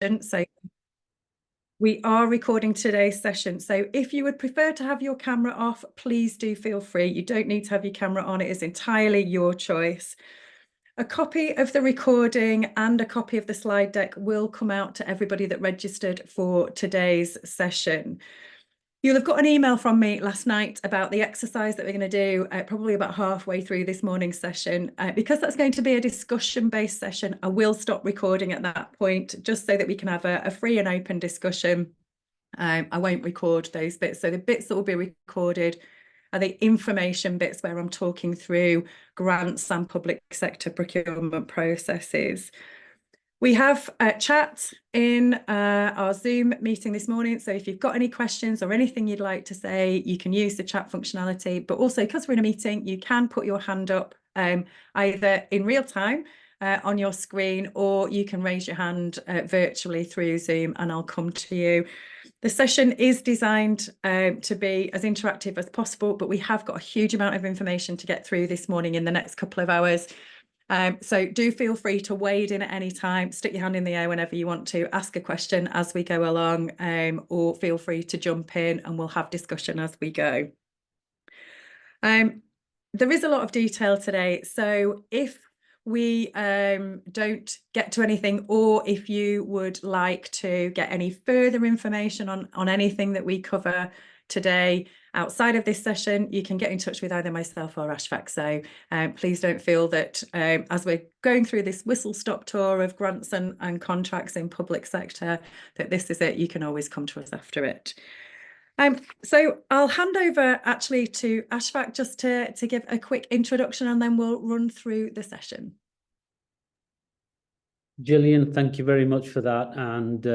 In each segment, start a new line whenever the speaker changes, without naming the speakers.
So we are recording today's session. So if you would prefer to have your camera off, please do feel free. You don't need to have your camera on. It is entirely your choice. A copy of the recording and a copy of the slide deck will come out to everybody that registered for today's session. You'll have got an email from me last night about the exercise that we're going to do probably about halfway through this morning's session. Because that's going to be a discussion-based session, I will stop recording at that point just so that we can have a free and open discussion. I won't record those bits. So the bits that will be recorded are the information bits where I'm talking through grants and public sector procurement processes. We have a chat in our Zoom meeting this morning. So if you've got any questions or anything you'd like to say, you can use the chat functionality. But also, because we're in a meeting, you can put your hand up either in real time on your screen, or you can raise your hand virtually through Zoom and I'll come to you. The session is designed to be as interactive as possible, but we have got a huge amount of information to get through this morning in the next couple of hours. So do feel free to wade in at any time, stick your hand in the air whenever you want to, ask a question as we go along, or feel free to jump in and we'll have discussion as we go. There is a lot of detail today, so if we don't get to anything, or if you would like to get any further information on anything that we cover today outside of this session, you can get in touch with either myself or Ashfaq. So please don't feel that as we're going through this whistle-stop tour of grants and contracts in public sector, that this is it. You can always come to us after it. So I'll hand over actually to Ashfaq just to give a quick introduction, and then we'll run through the session.
Gillian, thank you very much for that, and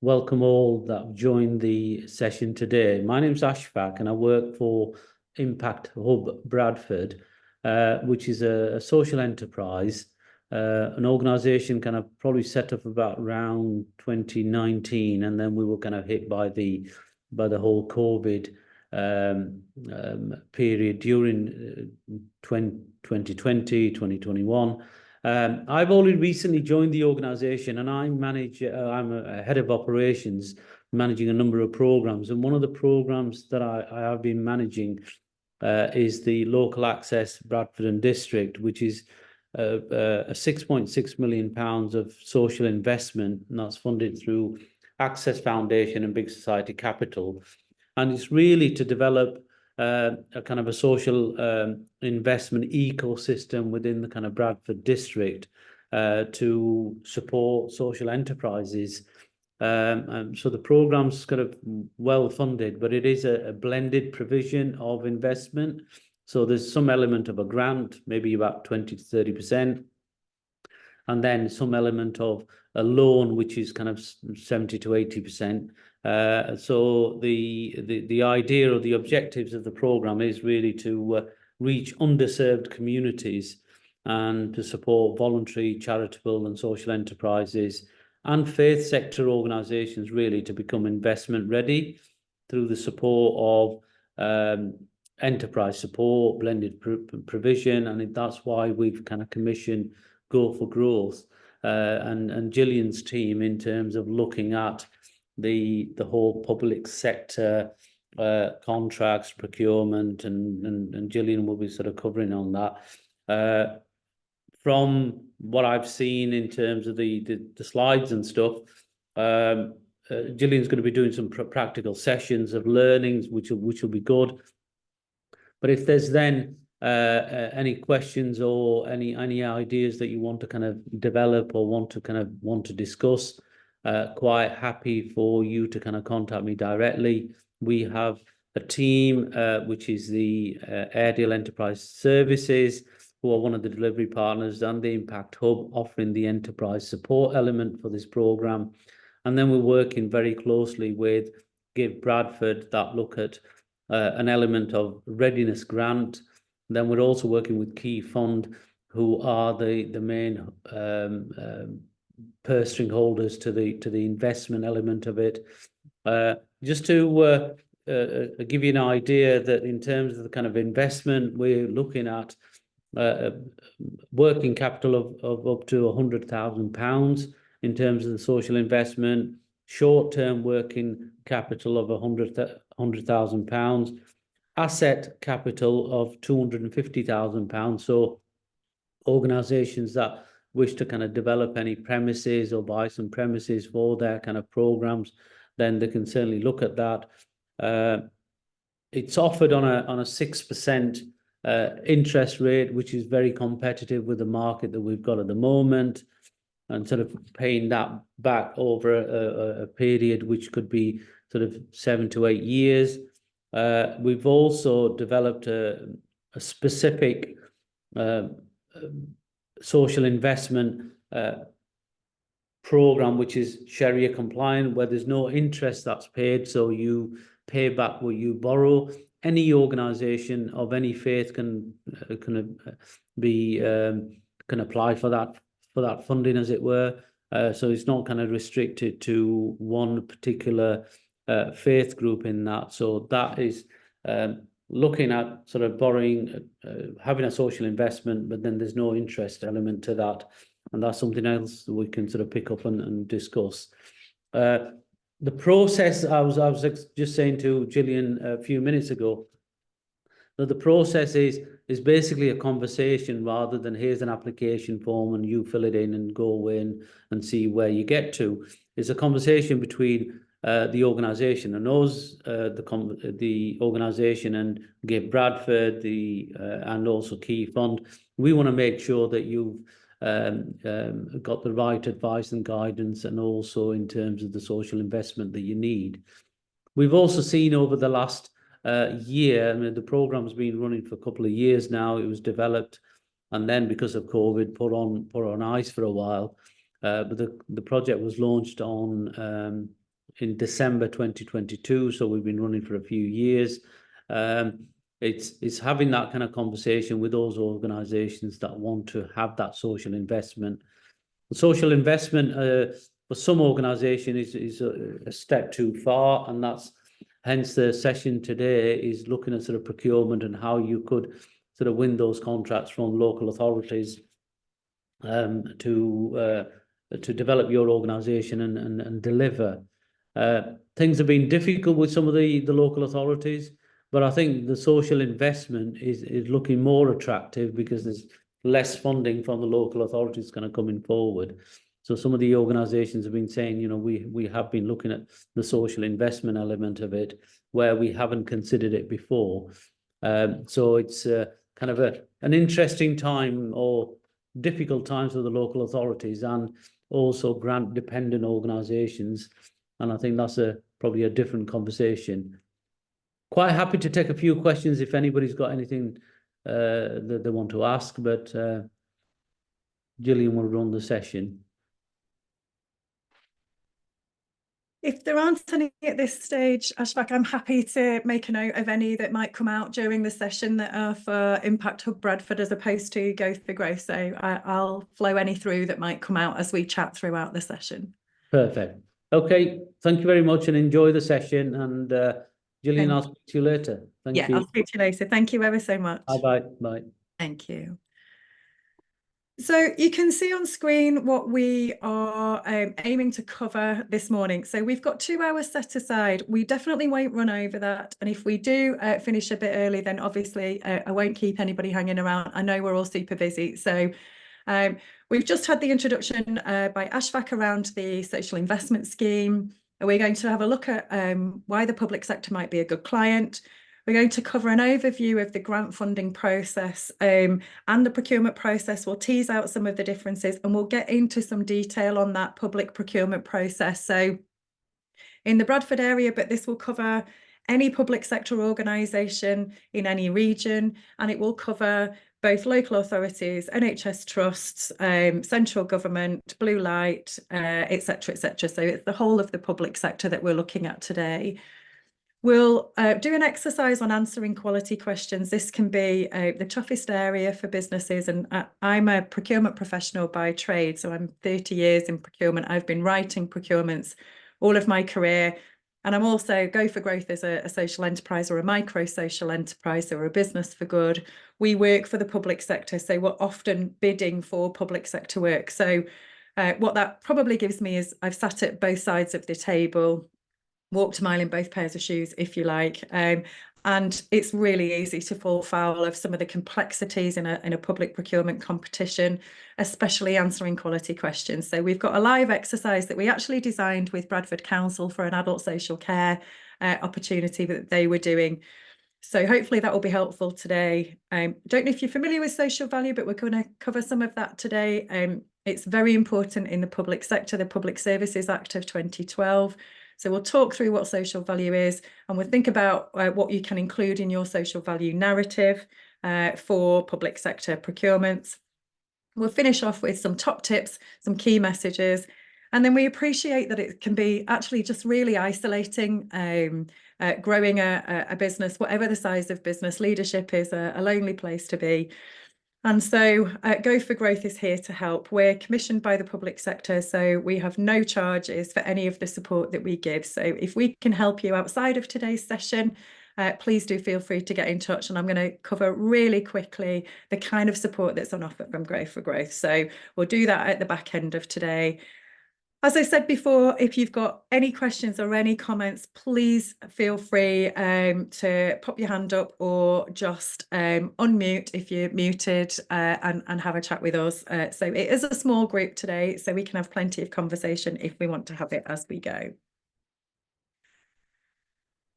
welcome all that have joined the session today. My name's Ashfaq and I work for Impact Hub Bradford, which is a social enterprise, an organisation kind of probably set up about around 2019, and then we were kind of hit by the whole COVID period during 2020, 2021. I've only recently joined the organisation, and I'm a head of operations, managing a number of programs. And one of the programs that I have been managing is the Local Access Bradford and District, which is a £6.6 million of social investment, and that's funded through Access Foundation and Big Society Capital. And it's really to develop a kind of a social investment ecosystem within the kind of Bradford district to support social enterprises. So the program's kind of well funded, but it is a blended provision of investment. So there's some element of a grant, maybe about 20 to 30%, and then some element of a loan, which is kind of 70 to 80%. So the idea or the objectives of the program is really to reach underserved communities and to support voluntary, charitable and social enterprises and faith sector organisations really to become investment ready through the support of enterprise support, blended provision, and that's why we've kind of commissioned Go for Growth and Gillian's team in terms of looking at the whole public sector contracts, procurement, and Gillian will be sort of covering on that. From what I've seen in terms of the slides and stuff, Gillian's going to be doing some practical sessions of learnings, which will be good. But if there's then any questions or any ideas that you want to kind of develop or want to discuss, quite happy for you to kind of contact me directly. We have a team which is the Airedale Enterprise Services, who are one of the delivery partners, and the Impact Hub offering the enterprise support element for this program. And then we're working very closely with Give Bradford that look at an element of readiness grant. Then we're also working with Key Fund, who are the main purse string holders to the investment element of it. Just to give you an idea that in terms of the kind of investment, we're looking at working capital of up to £100,000, in terms of the social investment, short-term working capital of £100,000, asset capital of £250,000. So organisations that wish to kind of develop any premises or buy some premises for their kind of programs, then they can certainly look at that. It's offered on a 6% interest rate, which is very competitive with the market that we've got at the moment, and sort of paying that back over a period which could be sort of 7 to 8 years. We've also developed a specific social investment program, which is Sharia compliant, where there's no interest that's paid, so you pay back what you borrow. Any organisation of any faith can apply for that funding, as it were. So it's not kind of restricted to one particular faith group in that. So that is looking at sort of borrowing, having a social investment, but then there's no interest element to that. And that's something else that we can sort of pick up and discuss. The process, I was just saying to Gillian a few minutes ago, that the process is basically a conversation rather than here's an application form and you fill it in and go away and see where you get to. It's a conversation between the organisation and us, the organisation and Hub Bradford, and also Key Fund. We want to make sure that you've got the right advice and guidance, and also in terms of the social investment that you need. We've also seen over the last year, I mean, the program's been running for a couple of years now. It was developed and then, because of COVID, put on ice for a while. But the project was launched in December 2022, so we've been running for a few years. It's having that kind of conversation with those organisations that want to have that social investment. The social investment for some organisation is a step too far, and that's hence the session today is looking at sort of procurement and how you could sort of win those contracts from local authorities to develop your organisation and deliver. Things have been difficult with some of the local authorities, but I think the social investment is looking more attractive because there's less funding from the local authorities kind of coming forward. So some of the organisations have been saying, you know, we have been looking at the social investment element of it where we haven't considered it before. So it's kind of an interesting time, or difficult times for the local authorities and also grant dependent organisations. And I think that's probably a different conversation. Quite happy to take a few questions if anybody's got anything that they want to ask, but Gillian will run the session.
If there aren't any at this stage, Ashfaq, I'm happy to make a note of any that might come out during the session that are for Impact Hub Bradford as opposed to Go for Growth. So I'll flow any through that might come out as we chat throughout the session.
Perfect. Okay, thank you very much and enjoy the session. And Gillian, I'll speak to you later. Thank you.
I'll speak to you later. Thank you ever so much.
Bye-bye. Bye.
Thank you. So you can see on screen what we are aiming to cover this morning. So we've got 2 hours set aside. We definitely won't run over that. And if we do finish a bit early, then obviously I won't keep anybody hanging around. I know we're all super busy. So we've just had the introduction by Ashfaq around the social investment scheme. We're going to have a look at why the public sector might be a good client. We're going to cover an overview of the grant funding process and the procurement process. We'll tease out some of the differences and we'll get into some detail on that public procurement process. So in the Bradford area, but this will cover any public sector organisation in any region, and it will cover both local authorities, NHS trusts, central government, blue light, etc., etc. So it's the whole of the public sector that we're looking at today. We'll do an exercise on answering quality questions. This can be the toughest area for businesses, and I'm a procurement professional by trade, so I'm 30 years in procurement. I've been writing procurements all of my career, and I'm also Go for Growth as a social enterprise or a micro social enterprise or a business for good. We work for the public sector, so we're often bidding for public sector work. So What that probably gives me is I've sat at both sides of the table, walked a mile in both pairs of shoes, if you like. And it's really easy to fall foul of some of the complexities in a public procurement competition, especially answering quality questions. So we've got a live exercise that we actually designed with Bradford Council for an adult social care opportunity that they were doing. So hopefully that will be helpful today. Don't know if you're familiar with social value, but we're going to cover some of that today. It's very important in the public sector, the Public Services Act of 2012. So we'll talk through what social value is, and we'll think about what you can include in your social value narrative for public sector procurements. We'll finish off with some top tips, some key messages, and then we appreciate that it can be actually just really isolating. Growing a business, whatever the size of business, leadership is a lonely place to be. And so Go for Growth is here to help. We're commissioned by the public sector, so we have no charges for any of the support that we give. So if we can help you outside of today's session, please do feel free to get in touch. And I'm going to cover really quickly the kind of support that's on offer from Grow for Growth. So we'll do that at the back end of today. As I said before, if you've got any questions or any comments, please feel free to pop your hand up or just unmute if you're muted and have a chat with us. So it is a small group today, so we can have plenty of conversation if we want to have it as we go.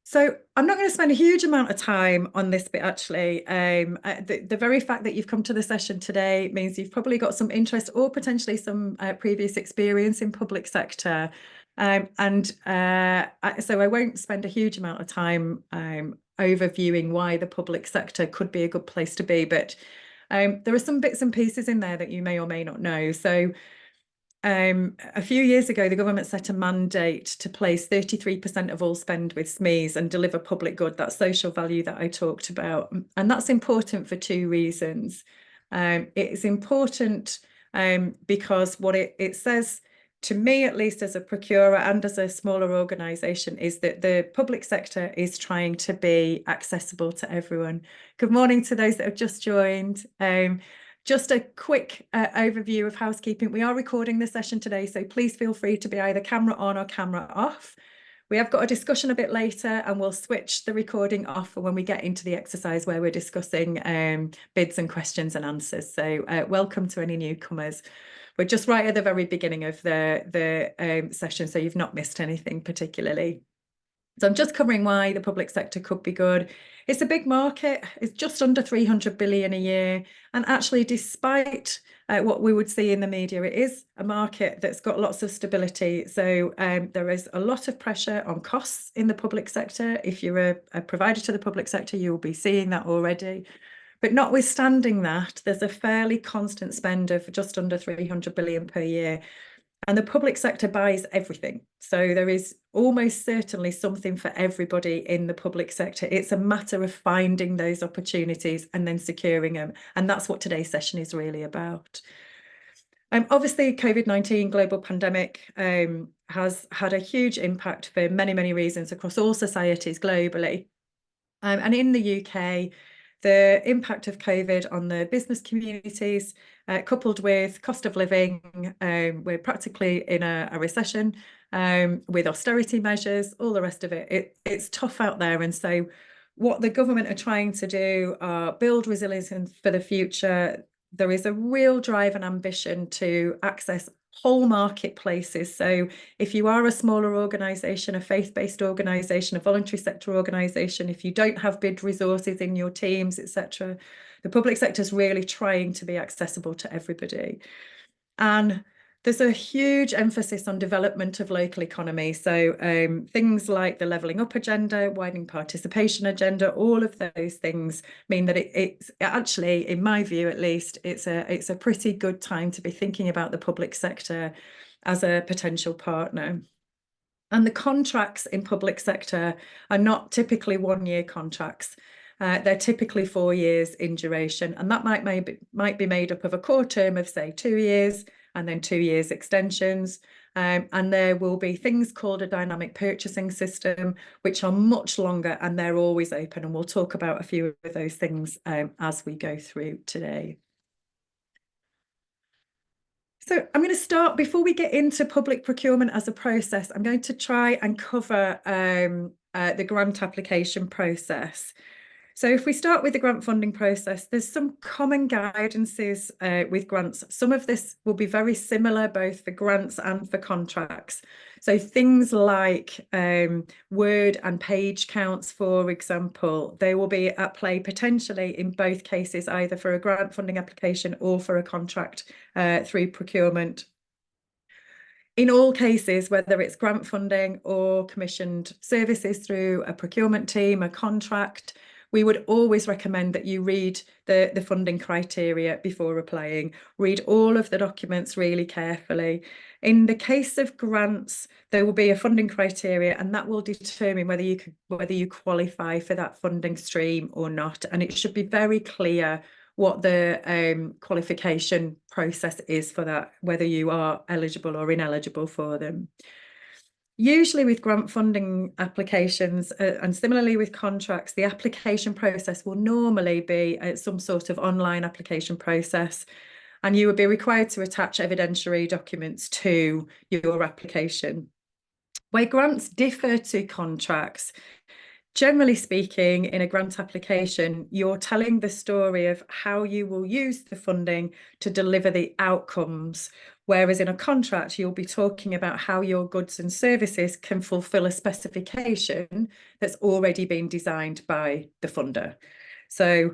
So I'm not going to spend a huge amount of time on this bit, actually. The very fact that you've come to the session today means you've probably got some interest or potentially some previous experience in public sector. So I won't spend a huge amount of time overviewing why the public sector could be a good place to be, but there are some bits and pieces in there that you may or may not know. So a few years ago, the government set a mandate to place 33% of all spend with SMEs and deliver public good, that social value that I talked about. And that's important for two reasons. It's important because what it says, to me at least as a procurer and as a smaller organisation, is that the public sector is trying to be accessible to everyone. Good morning to those that have just joined. Just a quick overview of housekeeping. We are recording the session today, so please feel free to be either camera on or camera off. We have got a discussion a bit later, and we'll switch the recording off for when we get into the exercise where we're discussing bids and questions and answers. So welcome to any newcomers. We're just right at the very beginning of the session, so you've not missed anything particularly. So I'm just covering why the public sector could be good. It's a big market. It's just under 300 billion a year. And actually, despite what we would see in the media, it is a market that's got lots of stability. So there is a lot of pressure on costs in the public sector. If you're a provider to the public sector, you'll be seeing that already. But notwithstanding that, there's a fairly constant spend of just under 300 billion per year. And the public sector buys everything. So there is almost certainly something for everybody in the public sector. It's a matter of finding those opportunities and then securing them. And that's what today's session is really about. Obviously, COVID-19 global pandemic has had a huge impact for many, many reasons across all societies globally. And in the UK, the impact of COVID on the business communities, coupled with cost of living, we're practically in a recession with austerity measures, all the rest of it. It's tough out there. And so what the government are trying to do are build resilience for the future. There is a real drive and ambition to access whole marketplaces. So if you are a smaller organisation, a faith-based organisation, a voluntary sector organisation, if you don't have bid resources in your teams, etc., the public sector is really trying to be accessible to everybody. And there's a huge emphasis on development of local economy. So things like the levelling up agenda, widening participation agenda, all of those things mean that it's actually, in my view at least, it's a pretty good time to be thinking about the public sector as a potential partner. And the contracts in public sector are not typically one-year contracts. They're typically 4 years in duration, and that might be made up of a core term of, say, 2 years, and then 2 years extensions. And there will be things called a dynamic purchasing system, which are much longer, and they're always open. And we'll talk about a few of those things as we go through today. So I'm going to start, before we get into public procurement as a process, I'm going to try and cover the grant application process. So if we start with the grant funding process, there's some common guidances with grants. Some of this will be very similar, both for grants and for contracts. So things like word and page counts, for example, they will be at play potentially in both cases, either for a grant funding application or for a contract through procurement. In all cases, whether it's grant funding or commissioned services through a procurement team, a contract, we would always recommend that you read the funding criteria before applying. Read all of the documents really carefully. In the case of grants, there will be a funding criteria, and that will determine whether you qualify for that funding stream or not. And it should be very clear what the qualification process is for that, whether you are eligible or ineligible for them. Usually with grant funding applications and similarly with contracts, the application process will normally be some sort of online application process, and you would be required to attach evidentiary documents to your application. Where grants differ to contracts, generally speaking, in a grant application, you're telling the story of how you will use the funding to deliver the outcomes. Whereas in a contract, you'll be talking about how your goods and services can fulfill a specification that's already been designed by the funder. So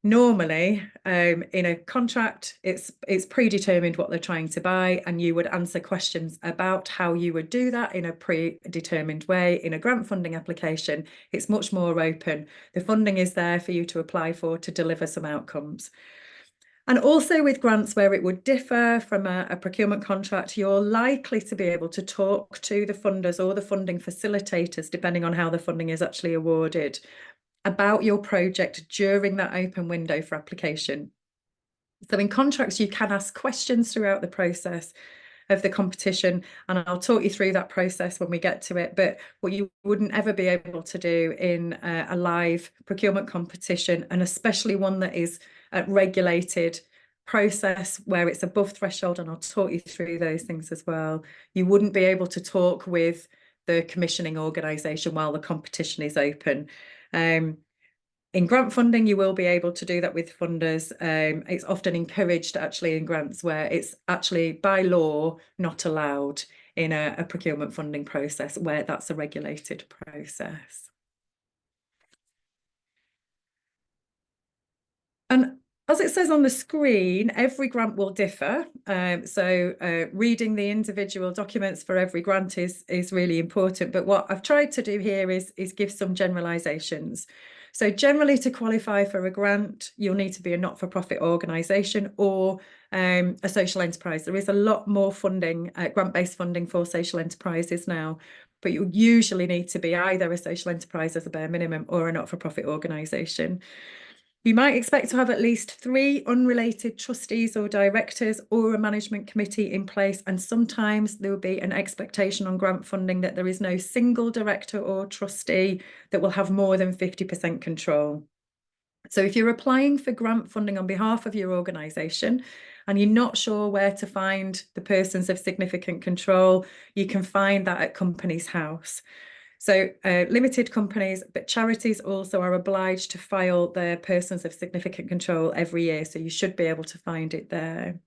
normally, in a contract, it's predetermined what they're trying to buy, and you would answer questions about how you would do that in a predetermined way. In a grant funding application, it's much more open. The funding is there for you to apply for to deliver some outcomes. And also with grants where it would differ from a procurement contract, you're likely to be able to talk to the funders or the funding facilitators, depending on how the funding is actually awarded, about your project during that open window for application. So in contracts, you can ask questions throughout the process of the competition, and I'll talk you through that process when we get to it. But what you wouldn't ever be able to do in a live procurement competition, and especially one that is a regulated process where it's above threshold, and I'll talk you through those things as well, you wouldn't be able to talk with the commissioning organisation while the competition is open. In grant funding, you will be able to do that with funders. It's often encouraged actually in grants where it's actually by law not allowed in a procurement funding process where that's a regulated process. And as it says on the screen, every grant will differ. So reading the individual documents for every grant is really important. But what I've tried to do here is give some generalizations. So generally, to qualify for a grant, you'll need to be a not-for-profit organisation or a social enterprise. There is a lot more funding, grant-based funding for social enterprises now, but you usually need to be either a social enterprise as a bare minimum or a not-for-profit organisation. You might expect to have at least 3 unrelated trustees or directors or a management committee in place, and sometimes there will be an expectation on grant funding that there is no single director or trustee that will have more than 50% control. So if you're applying for grant funding on behalf of your organisation and you're not sure where to find the persons of significant control, you can find that at Companies House. So limited companies, but charities also are obliged to file their persons of significant control every year. So you should be able to find it there.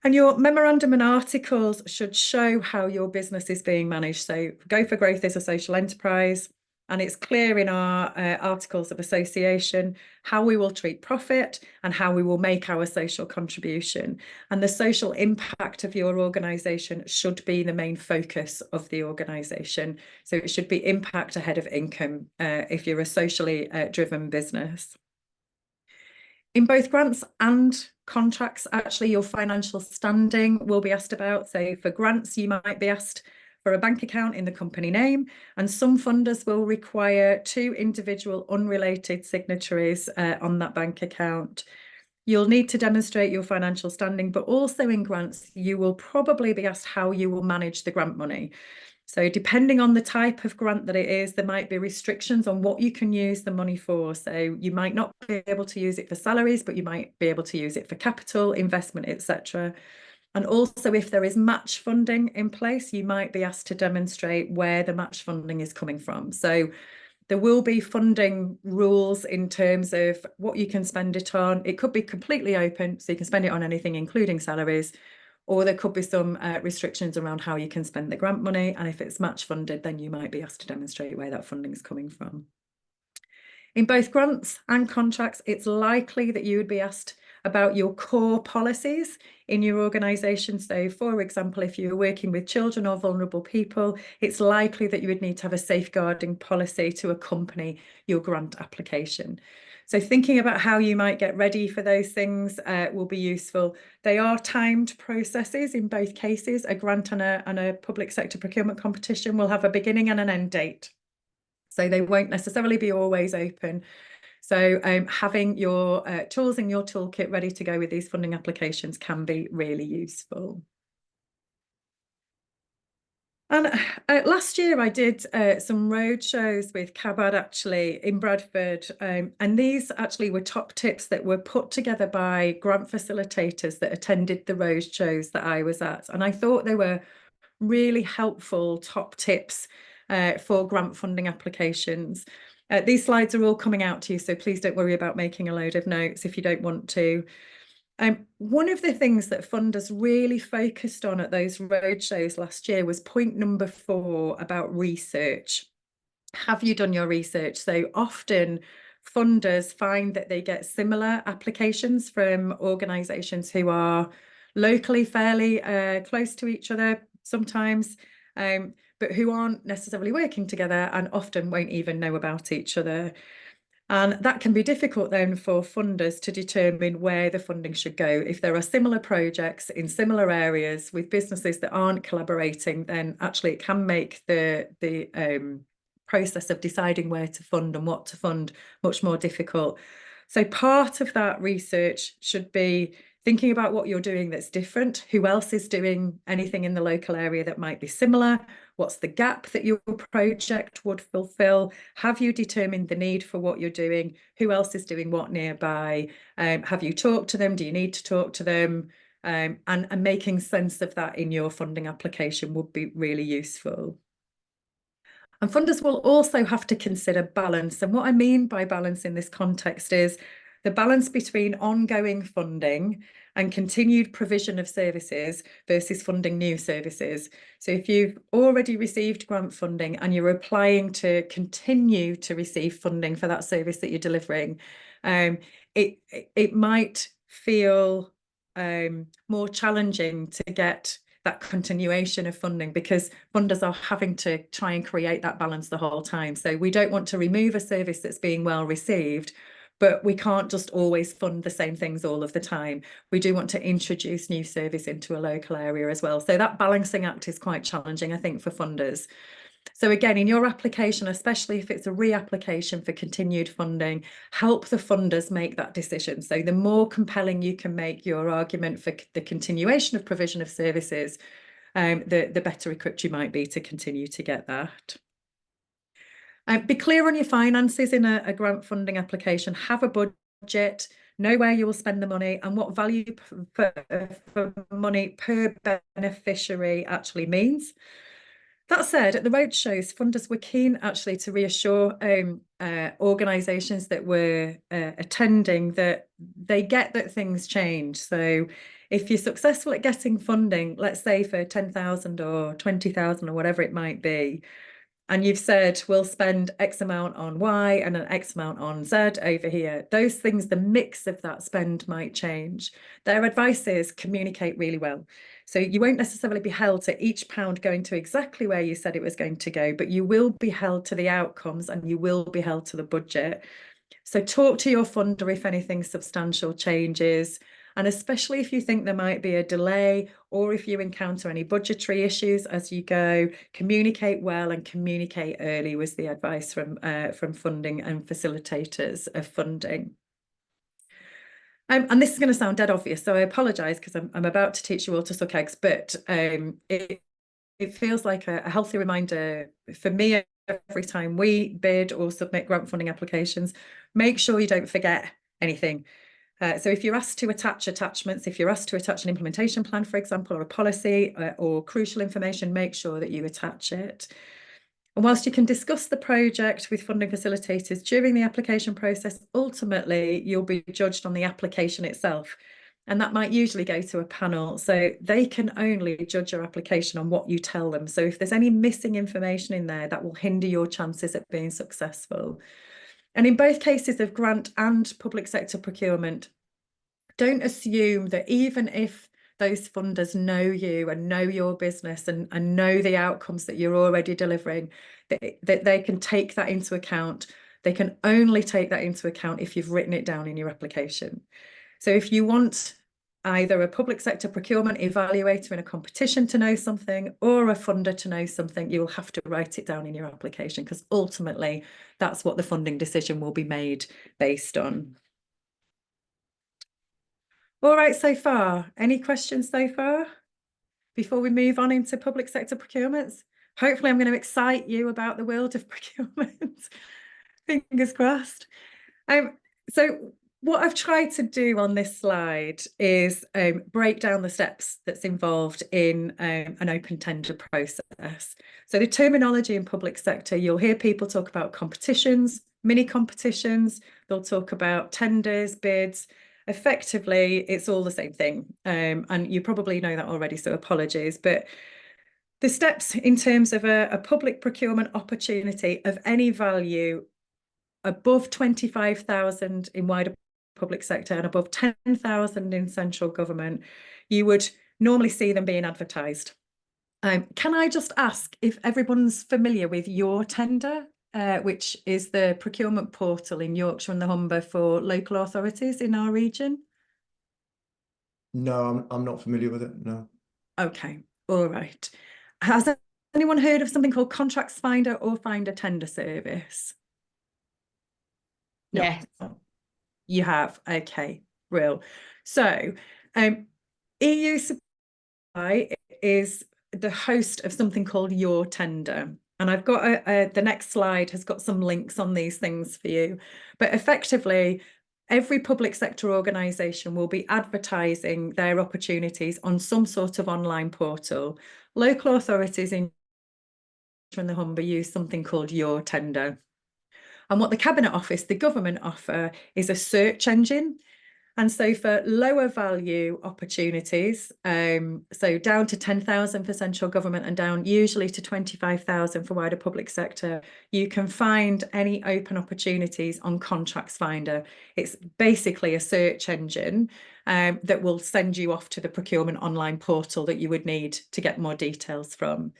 And your memorandum and articles should show how your business is being managed. So Go for Growth is a social enterprise, and it's clear in our articles of association how we will treat profit and how we will make our social contribution. And the social impact of your organisation should be the main focus of the organisation. So it should be impact ahead of income if you're a socially driven business. In both grants and contracts, actually, your financial standing will be asked about. So for grants, you might be asked for a bank account in the company name, and some funders will require 2 individual unrelated signatories on that bank account. You'll need to demonstrate your financial standing, but also in grants, you will probably be asked how you will manage the grant money. So depending on the type of grant that it is, there might be restrictions on what you can use the money for. So you might not be able to use it for salaries, but you might be able to use it for capital, investment, etc. And also, if there is match funding in place, you might be asked to demonstrate where the match funding is coming from. So there will be funding rules in terms of what you can spend it on. It could be completely open, so you can spend it on anything, including salaries, or there could be some restrictions around how you can spend the grant money. And if it's match funded, then you might be asked to demonstrate where that funding is coming from. In both grants and contracts, it's likely that you would be asked about your core policies in your organisation. So, for example, if you're working with children or vulnerable people, it's likely that you would need to have a safeguarding policy to accompany your grant application. So thinking about how you might get ready for those things will be useful. They are timed processes in both cases. A grant and a public sector procurement competition will have a beginning and an end date. So they won't necessarily be always open. So having your tools in your toolkit ready to go with these funding applications can be really useful. And last year I did some road shows with Cabad actually in Bradford, and these actually were top tips that were put together by grant facilitators that attended the road shows that I was at, and I thought they were really helpful top tips for grant funding applications. These slides are all coming out to you, so please don't worry about making a load of notes if you don't want to. One of the things that funders really focused on at those roadshows last year was point number 4 about research. Have you done your research? So often funders find that they get similar applications from organisations who are locally fairly close to each other sometimes, but who aren't necessarily working together and often won't even know about each other. And that can be difficult then for funders to determine where the funding should go. If there are similar projects in similar areas with businesses that aren't collaborating, then actually it can make the process of deciding where to fund and what to fund much more difficult. So part of that research should be thinking about what you're doing that's different, who else is doing anything in the local area that might be similar, what's the gap that your project would fulfill, have you determined the need for what you're doing, who else is doing what nearby, have you talked to them, do you need to talk to them, and making sense of that in your funding application would be really useful. And funders will also have to consider balance. And what I mean by balance in this context is the balance between ongoing funding and continued provision of services versus funding new services. So if you've already received grant funding and you're applying to continue to receive funding for that service that you're delivering, it might feel more challenging to get that continuation of funding because funders are having to try and create that balance the whole time. So we don't want to remove a service that's being well received, but we can't just always fund the same things all of the time. We do want to introduce new service into a local area as well. So that balancing act is quite challenging, I think, for funders. So again, in your application, especially if it's a reapplication for continued funding, help the funders make that decision. So the more compelling you can make your argument for the continuation of provision of services, the better equipped you might be to continue to get that. Be clear on your finances in a grant funding application. Have a budget, know where you will spend the money and what value for money per beneficiary actually means. That said, at the roadshows, funders were keen actually to reassure organisations that were attending that they get that things change. So if you're successful at getting funding, let's say for 10,000 or 20,000 or whatever it might be, and you've said we'll spend X amount on Y and an X amount on Z over here, those things, the mix of that spend might change. Their advice is communicate really well. So you won't necessarily be held to each pound going to exactly where you said it was going to go, but you will be held to the outcomes and you will be held to the budget. So talk to your funder if anything substantial changes. And especially if you think there might be a delay or if you encounter any budgetary issues as you go, communicate well and communicate early was the advice from funding and facilitators of funding. And this is going to sound dead obvious, so I apologise because I'm about to teach you all to suck eggs, but it feels like a healthy reminder for me every time we bid or submit grant funding applications. Make sure you don't forget anything. So if you're asked to attach attachments, if you're asked to attach an implementation plan, for example, or a policy or crucial information, make sure that you attach it. And whilst you can discuss the project with funding facilitators during the application process, ultimately you'll be judged on the application itself. And that might usually go to a panel. So they can only judge your application on what you tell them. So if there's any missing information in there, that will hinder your chances at being successful. And in both cases of grant and public sector procurement, don't assume that even if those funders know you and know your business and know the outcomes that you're already delivering, that they can take that into account. They can only take that into account if you've written it down in your application. So if you want either a public sector procurement evaluator in a competition to know something or a funder to know something, you'll have to write it down in your application, because ultimately that's what the funding decision will be made based on. All right, so far, any questions so far before we move on into public sector procurements? Hopefully I'm going to excite you about the world of procurement. Fingers crossed. So what I've tried to do on this slide is break down the steps that's involved in an open tender process. So the terminology in public sector, you'll hear people talk about competitions, mini competitions, they'll talk about tenders, bids. Effectively, it's all the same thing. And you probably know that already, so apologies. But the steps in terms of a public procurement opportunity of any value above 25,000 in wider public sector and above 10,000 in central government, you would normally see them being advertised. Can I just ask if everyone's familiar with Your Tender, which is the procurement portal in Yorkshire and the Humber for local authorities in our region?
No, I'm not familiar with it, no.
Okay, all right. Has anyone heard of something called Contracts Finder or Finder Tender Service? No.
Yes.
You have, okay, real. So EU Supply is the host of something called Your Tender. And I've got the next slide has got some links on these things for you. But effectively, every public sector organisation will be advertising their opportunities on some sort of online portal. Local authorities in the Humber use something called Your Tender. And what the Cabinet Office, the government offer, is a search engine. And so for lower value opportunities, so down to 10,000 for central government and down usually to 25,000 for wider public sector, you can find any open opportunities on Contracts Finder. It's basically a search engine that will send you off to the procurement online portal that you would need to get more details from.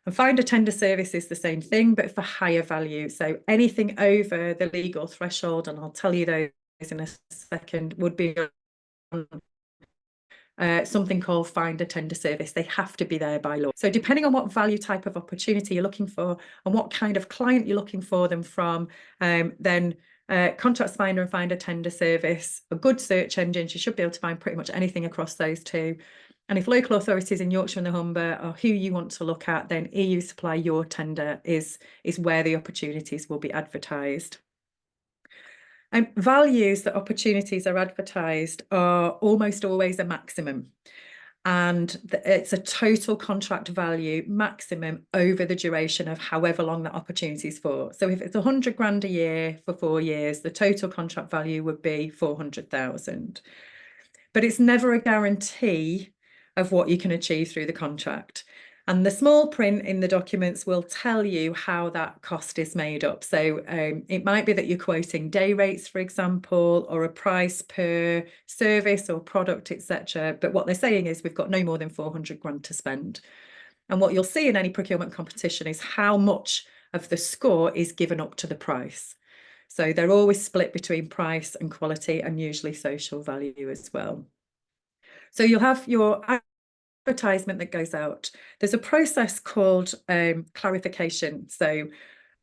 And Finder Tender Service is the same thing, but for higher value. So anything over the legal threshold, and I'll tell you those in a second, would be on something called Finder Tender Service. They have to be there by law. So depending on what value type of opportunity you're looking for and what kind of client you're looking for them from, then Contracts Finder and Finder Tender Service are good search engines. You should be able to find pretty much anything across those two. And if local authorities in Yorkshire and the Humber are who you want to look at, then EU Supply Your Tender is where the opportunities will be advertised. Values that opportunities are advertised are almost always a maximum. And it's a total contract value maximum over the duration of however long that opportunity is for. So if it's 100 grand a year for 4 years, the total contract value would be 400,000. But it's never a guarantee of what you can achieve through the contract. And the small print in the documents will tell you how that cost is made up. So it might be that you're quoting day rates, for example, or a price per service or product, etc. But what they're saying is we've got no more than 400 grand to spend. And what you'll see in any procurement competition is how much of the score is given up to the price. So they're always split between price and quality and usually social value as well. So you'll have your advertisement that goes out. There's a process called clarification. So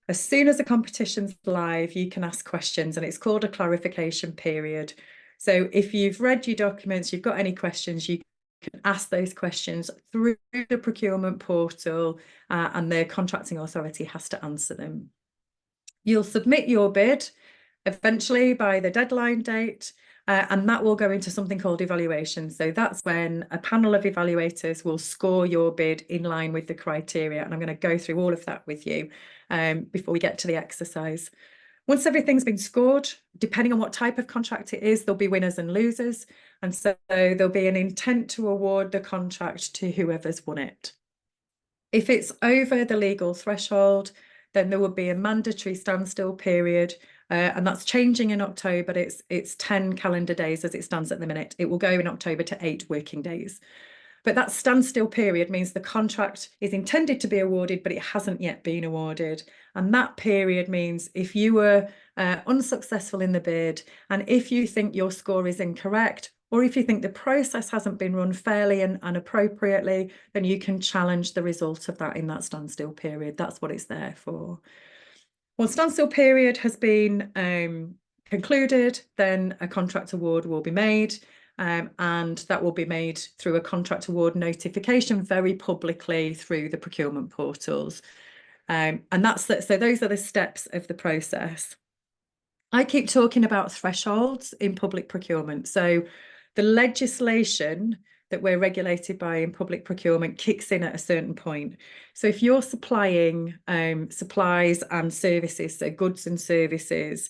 as soon as the competition's live, you can ask questions and it's called a clarification period. So if you've read your documents, you've got any questions, you can ask those questions through the procurement portal and the contracting authority has to answer them. You'll submit your bid eventually by the deadline date. And that will go into something called evaluation. So that's when a panel of evaluators will score your bid in line with the criteria. And I'm going to go through all of that with you before we get to the exercise. Once everything's been scored, depending on what type of contract it is, there'll be winners and losers. And so there'll be an intent to award the contract to whoever's won it. If it's over the legal threshold, then there would be a mandatory standstill period, and that's changing in October. It's 10 calendar days as it stands at the minute. It will go in October to 8 working days. But that standstill period means the contract is intended to be awarded, but it hasn't yet been awarded. And that period means if you were unsuccessful in the bid, and if you think your score is incorrect, or if you think the process hasn't been run fairly and appropriately, then you can challenge the result of that in that standstill period. That's what it's there for. Once standstill period has been concluded, then a contract award will be made. And that will be made through a contract award notification very publicly through the procurement portals. And so those are the steps of the process. I keep talking about thresholds in public procurement. So the legislation that we're regulated by in public procurement kicks in at a certain point. So if you're supplying supplies and services, so goods and services,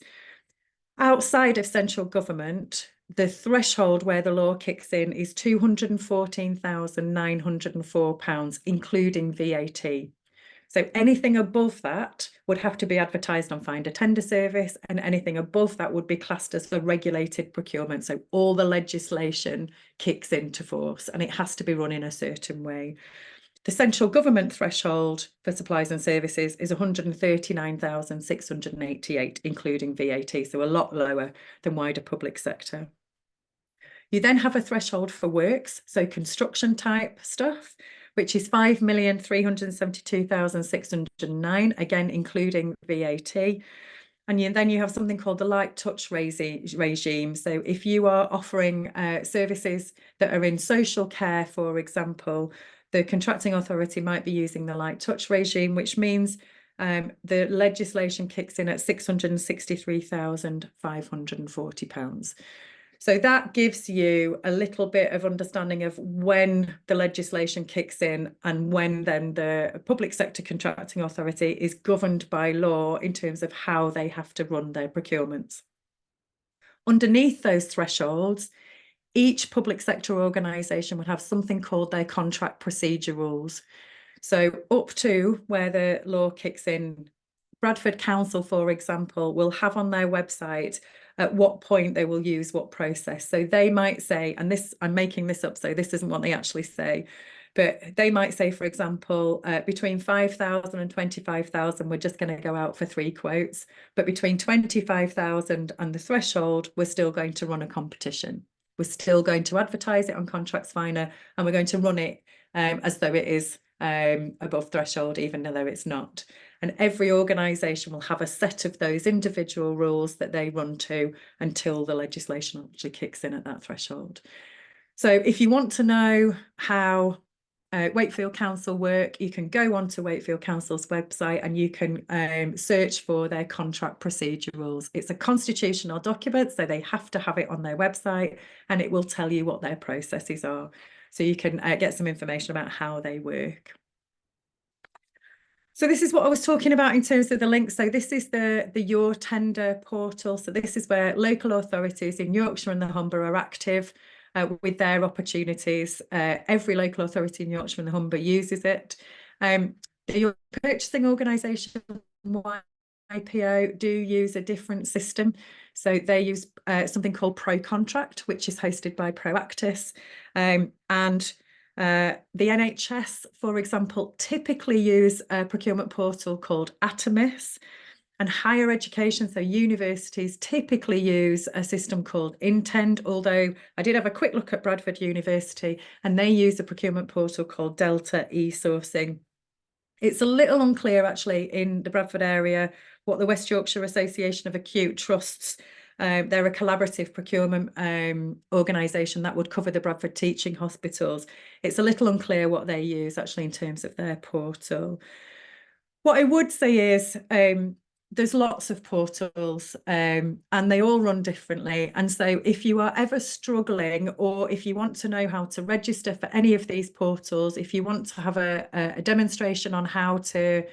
outside of central government, the threshold where the law kicks in is £214,904, including VAT. So anything above that would have to be advertised on Find a Tender service, and anything above that would be classed as a regulated procurement. So all the legislation kicks into force, and it has to be run in a certain way. The central government threshold for supplies and services is 139,688, including VAT, so a lot lower than wider public sector. You then have a threshold for works, so construction type stuff, which is 5,372,609, again, including VAT. And then you have something called the light touch regime. So if you are offering services that are in social care, for example, the contracting authority might be using the light touch regime, which means the legislation kicks in at £663,540. So that gives you a little bit of understanding of when the legislation kicks in and when then the public sector contracting authority is governed by law in terms of how they have to run their procurements. Underneath those thresholds, each public sector organisation would have something called their contract procedure rules. So up to where the law kicks in, Bradford Council, for example, will have on their website at what point they will use what process. So they might say, and this, I'm making this up, so this isn't what they actually say, but they might say, for example, between 5,000 and 25,000, we're just going to go out for 3 quotes. But between 25,000 and the threshold, we're still going to run a competition. We're still going to advertise it on Contracts Finder, and we're going to run it as though it is above threshold, even though it's not. And every organisation will have a set of those individual rules that they run to until the legislation actually kicks in at that threshold. So if you want to know how Wakefield Council work, you can go onto Wakefield Council's website and you can search for their contract procedure rules. It's a constitutional document, so they have to have it on their website, and it will tell you what their processes are. So you can get some information about how they work. So this is what I was talking about in terms of the link. So this is the Your Tender portal. So this is where local authorities in Yorkshire and the Humber are active with their opportunities. Every local authority in Yorkshire and the Humber uses it. Your purchasing organisation, YPO, do use a different system. So they use something called ProContract, which is hosted by Proactis. The NHS, for example, typically use a procurement portal called Atomis, and higher education, so universities, typically use a system called Intend, although I did have a quick look at Bradford University and they use a procurement portal called Delta e-sourcing. It's a little unclear actually in the Bradford area what the West Yorkshire Association of Acute Trusts, they're a collaborative procurement organisation that would cover the Bradford teaching hospitals. It's a little unclear what they use actually in terms of their portal. What I would say is there's lots of portals, and they all run differently. And so if you are ever struggling, or if you want to know how to register for any of these portals, if you want to have a demonstration on how to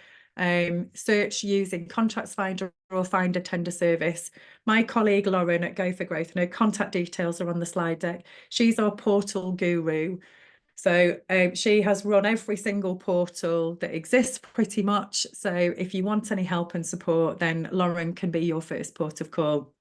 search using Contracts Finder or Find a Tender Service, my colleague Lauren at Go for Growth, and her contact details are on the slide deck. She's our portal guru. So she has run every single portal that exists pretty much. So if you want any help and support, then Lauren can be your first port of call.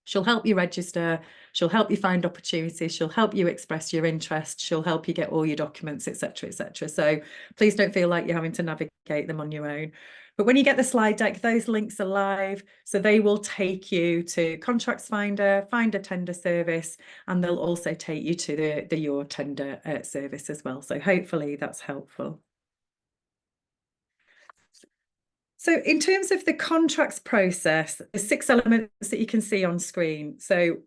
She'll help you register, she'll help you find opportunities, she'll help you express your interest, she'll help you get all your documents, etc., etc. So please don't feel like you're having to navigate them on your own. But when you get the slide deck, those links are live, so they will take you to Contracts Finder, Find a Tender Service, and they'll also take you to the Your Tender service as well. So hopefully that's helpful. So in terms of the contracts process, there's 6 elements that you can see on screen. So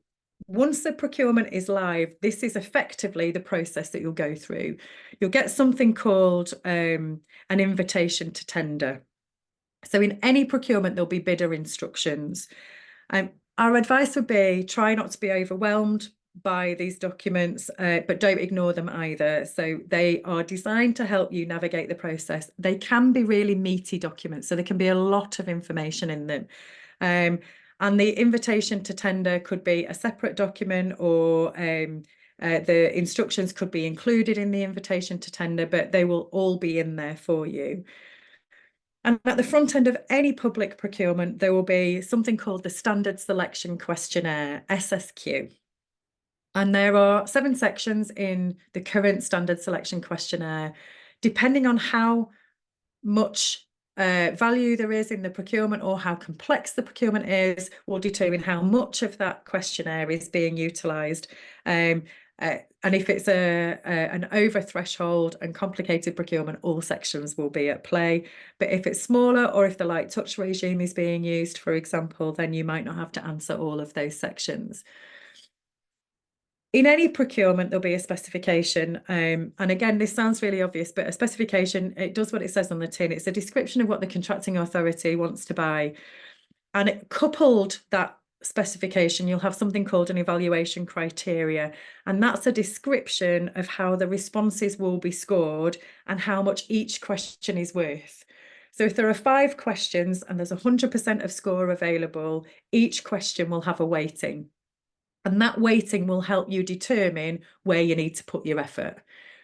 once the procurement is live, this is effectively the process that you'll go through. You'll get something called an invitation to tender. So in any procurement, there'll be bidder instructions. Our advice would be try not to be overwhelmed by these documents, but don't ignore them either. So they are designed to help you navigate the process. They can be really meaty documents, so there can be a lot of information in them. And the invitation to tender could be a separate document, or the instructions could be included in the invitation to tender, but they will all be in there for you. And at the front end of any public procurement, there will be something called the Standard Selection Questionnaire, SSQ. And there are 7 sections in the current Standard Selection Questionnaire. Depending on how much value there is in the procurement, or how complex the procurement is, will determine how much of that questionnaire is being utilised. And if it's an over threshold and complicated procurement, all sections will be at play. But if it's smaller, or if the light touch regime is being used, for example, then you might not have to answer all of those sections. In any procurement, there'll be a specification. And again, this sounds really obvious, but a specification, it does what it says on the tin. It's a description of what the contracting authority wants to buy. And coupled that specification, you'll have something called an evaluation criteria. And that's a description of how the responses will be scored and how much each question is worth. So if there are 5 questions and there's 100% of score available, each question will have a weighting. And that weighting will help you determine where you need to put your effort.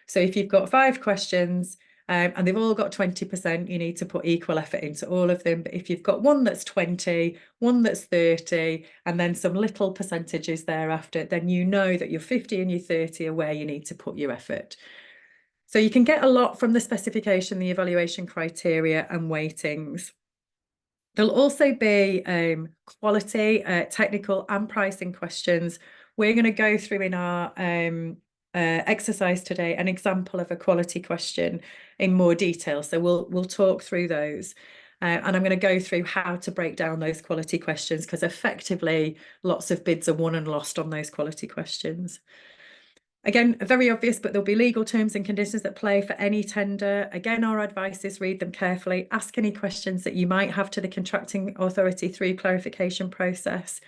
So if you've got 5 questions, and they've all got 20%, you need to put equal effort into all of them. But if you've got one that's 20, one that's 30, and then some little percentages thereafter, then you know that your 50 and your 30 are where you need to put your effort. So you can get a lot from the specification, the evaluation criteria, and weightings. There'll also be quality, technical, and pricing questions. We're going to go through in our exercise today an example of a quality question in more detail. So we'll talk through those. And I'm going to go through how to break down those quality questions, because effectively lots of bids are won and lost on those quality questions. Again, very obvious, but there'll be legal terms and conditions that play for any tender. Again, our advice is read them carefully, ask any questions that you might have to the contracting authority through clarification process,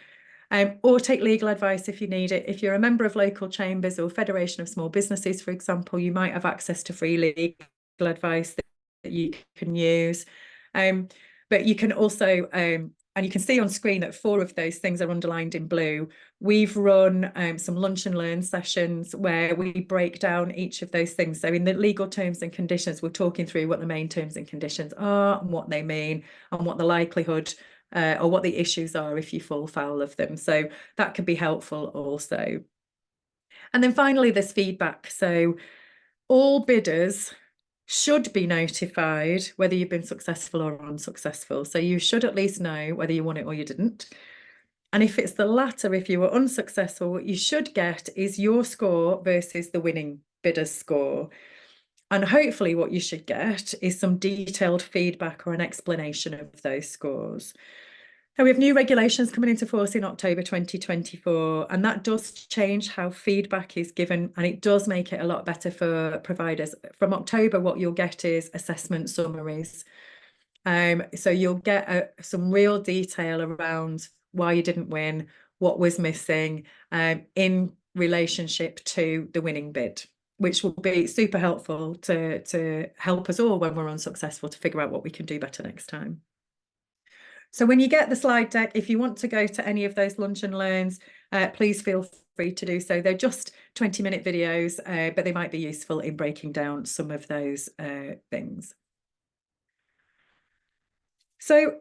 or take legal advice if you need it. If you're a member of local chambers or Federation of Small Businesses, for example, you might have access to free legal advice that you can use. But you can also, and you can see on screen that 4 of those things are underlined in blue. We've run some lunch and learn sessions where we break down each of those things. So in the legal terms and conditions, we're talking through what the main terms and conditions are and what they mean and what the likelihood or what the issues are if you fall foul of them. So that could be helpful also. And then finally, there's feedback. So all bidders should be notified whether you've been successful or unsuccessful. So you should at least know whether you won it or you didn't. And if it's the latter, if you were unsuccessful, what you should get is your score versus the winning bidder's score. And hopefully what you should get is some detailed feedback or an explanation of those scores. Now, we have new regulations coming into force in October 2024, and that does change how feedback is given, and it does make it a lot better for providers. From October, what you'll get is assessment summaries. So you'll get some real detail around why you didn't win, what was missing, in relationship to the winning bid, which will be super helpful to help us all when we're unsuccessful to figure out what we can do better next time. So when you get the slide deck, if you want to go to any of those lunch and learns, please feel free to do so. They're just 20-minute videos, but they might be useful in breaking down some of those things. So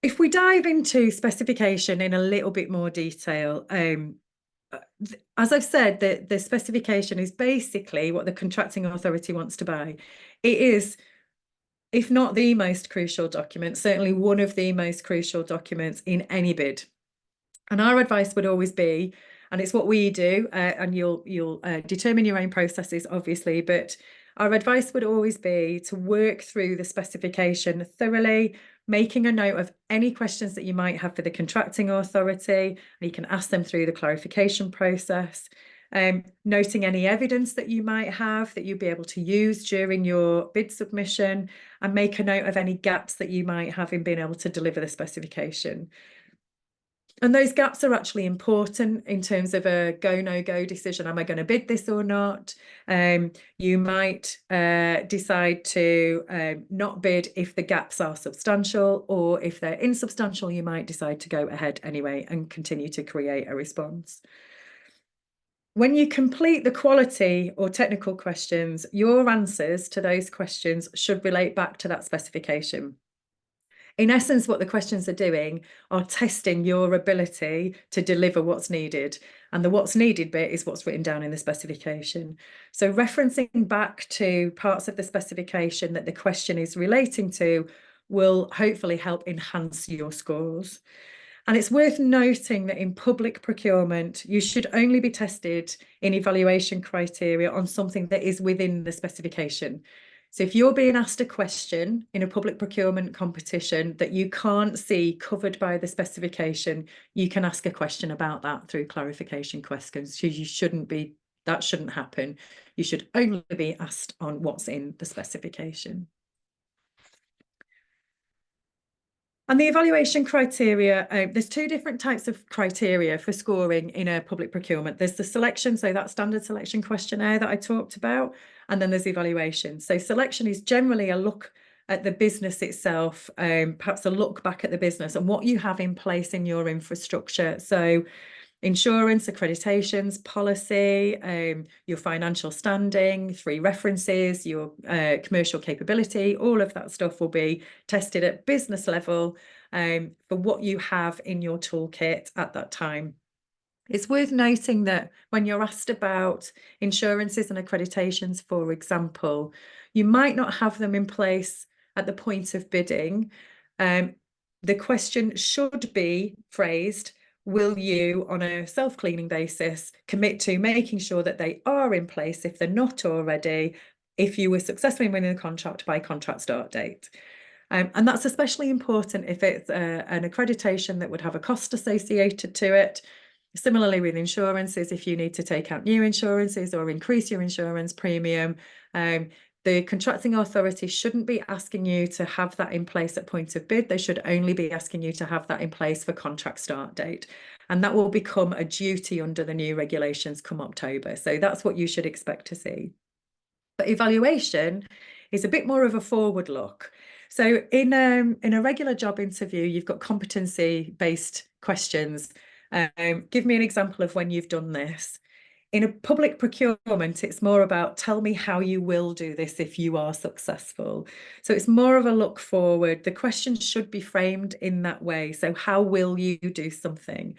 if we dive into specification in a little bit more detail, as I've said, the specification is basically what the contracting authority wants to buy. It is, if not the most crucial document, certainly one of the most crucial documents in any bid. And our advice would always be, and it's what we do, and you'll determine your own processes, obviously, but our advice would always be to work through the specification thoroughly, making a note of any questions that you might have for the contracting authority, and you can ask them through the clarification process. Noting any evidence that you might have that you'll be able to use during your bid submission, and make a note of any gaps that you might have in being able to deliver the specification. And those gaps are actually important in terms of a go, no go decision. Am I going to bid this or not? You might decide to not bid if the gaps are substantial, or if they're insubstantial, you might decide to go ahead anyway and continue to create a response. When you complete the quality or technical questions, your answers to those questions should relate back to that specification. In essence, what the questions are doing are testing your ability to deliver what's needed. And the what's needed bit is what's written down in the specification. So referencing back to parts of the specification that the question is relating to will hopefully help enhance your scores. And it's worth noting that in public procurement, you should only be tested in evaluation criteria on something that is within the specification. So if you're being asked a question in a public procurement competition that you can't see covered by the specification, you can ask a question about that through clarification questions. So you shouldn't be, that shouldn't happen. You should only be asked on what's in the specification. And the evaluation criteria, there's two different types of criteria for scoring in a public procurement. There's the selection, so that standard selection questionnaire that I talked about, and then there's evaluation. So selection is generally a look at the business itself, perhaps a look back at the business and what you have in place in your infrastructure. So insurance, accreditations, policy, your financial standing, 3 references, your commercial capability, all of that stuff will be tested at business level for what you have in your toolkit at that time. It's worth noting that when you're asked about insurances and accreditations, for example, you might not have them in place at the point of bidding. The question should be phrased, will you, on a self-cleaning basis, commit to making sure that they are in place if they're not already, if you were successfully winning the contract by contract start date? And that's especially important if it's an accreditation that would have a cost associated to it. Similarly with insurances, if you need to take out new insurances or increase your insurance premium, the contracting authority shouldn't be asking you to have that in place at point of bid. They should only be asking you to have that in place for contract start date. And that will become a duty under the new regulations come October. So that's what you should expect to see. But evaluation is a bit more of a forward look. So in a regular job interview, you've got competency-based questions. Give me an example of when you've done this. In a public procurement, it's more about tell me how you will do this if you are successful. So it's more of a look forward. The questions should be framed in that way. So how will you do something?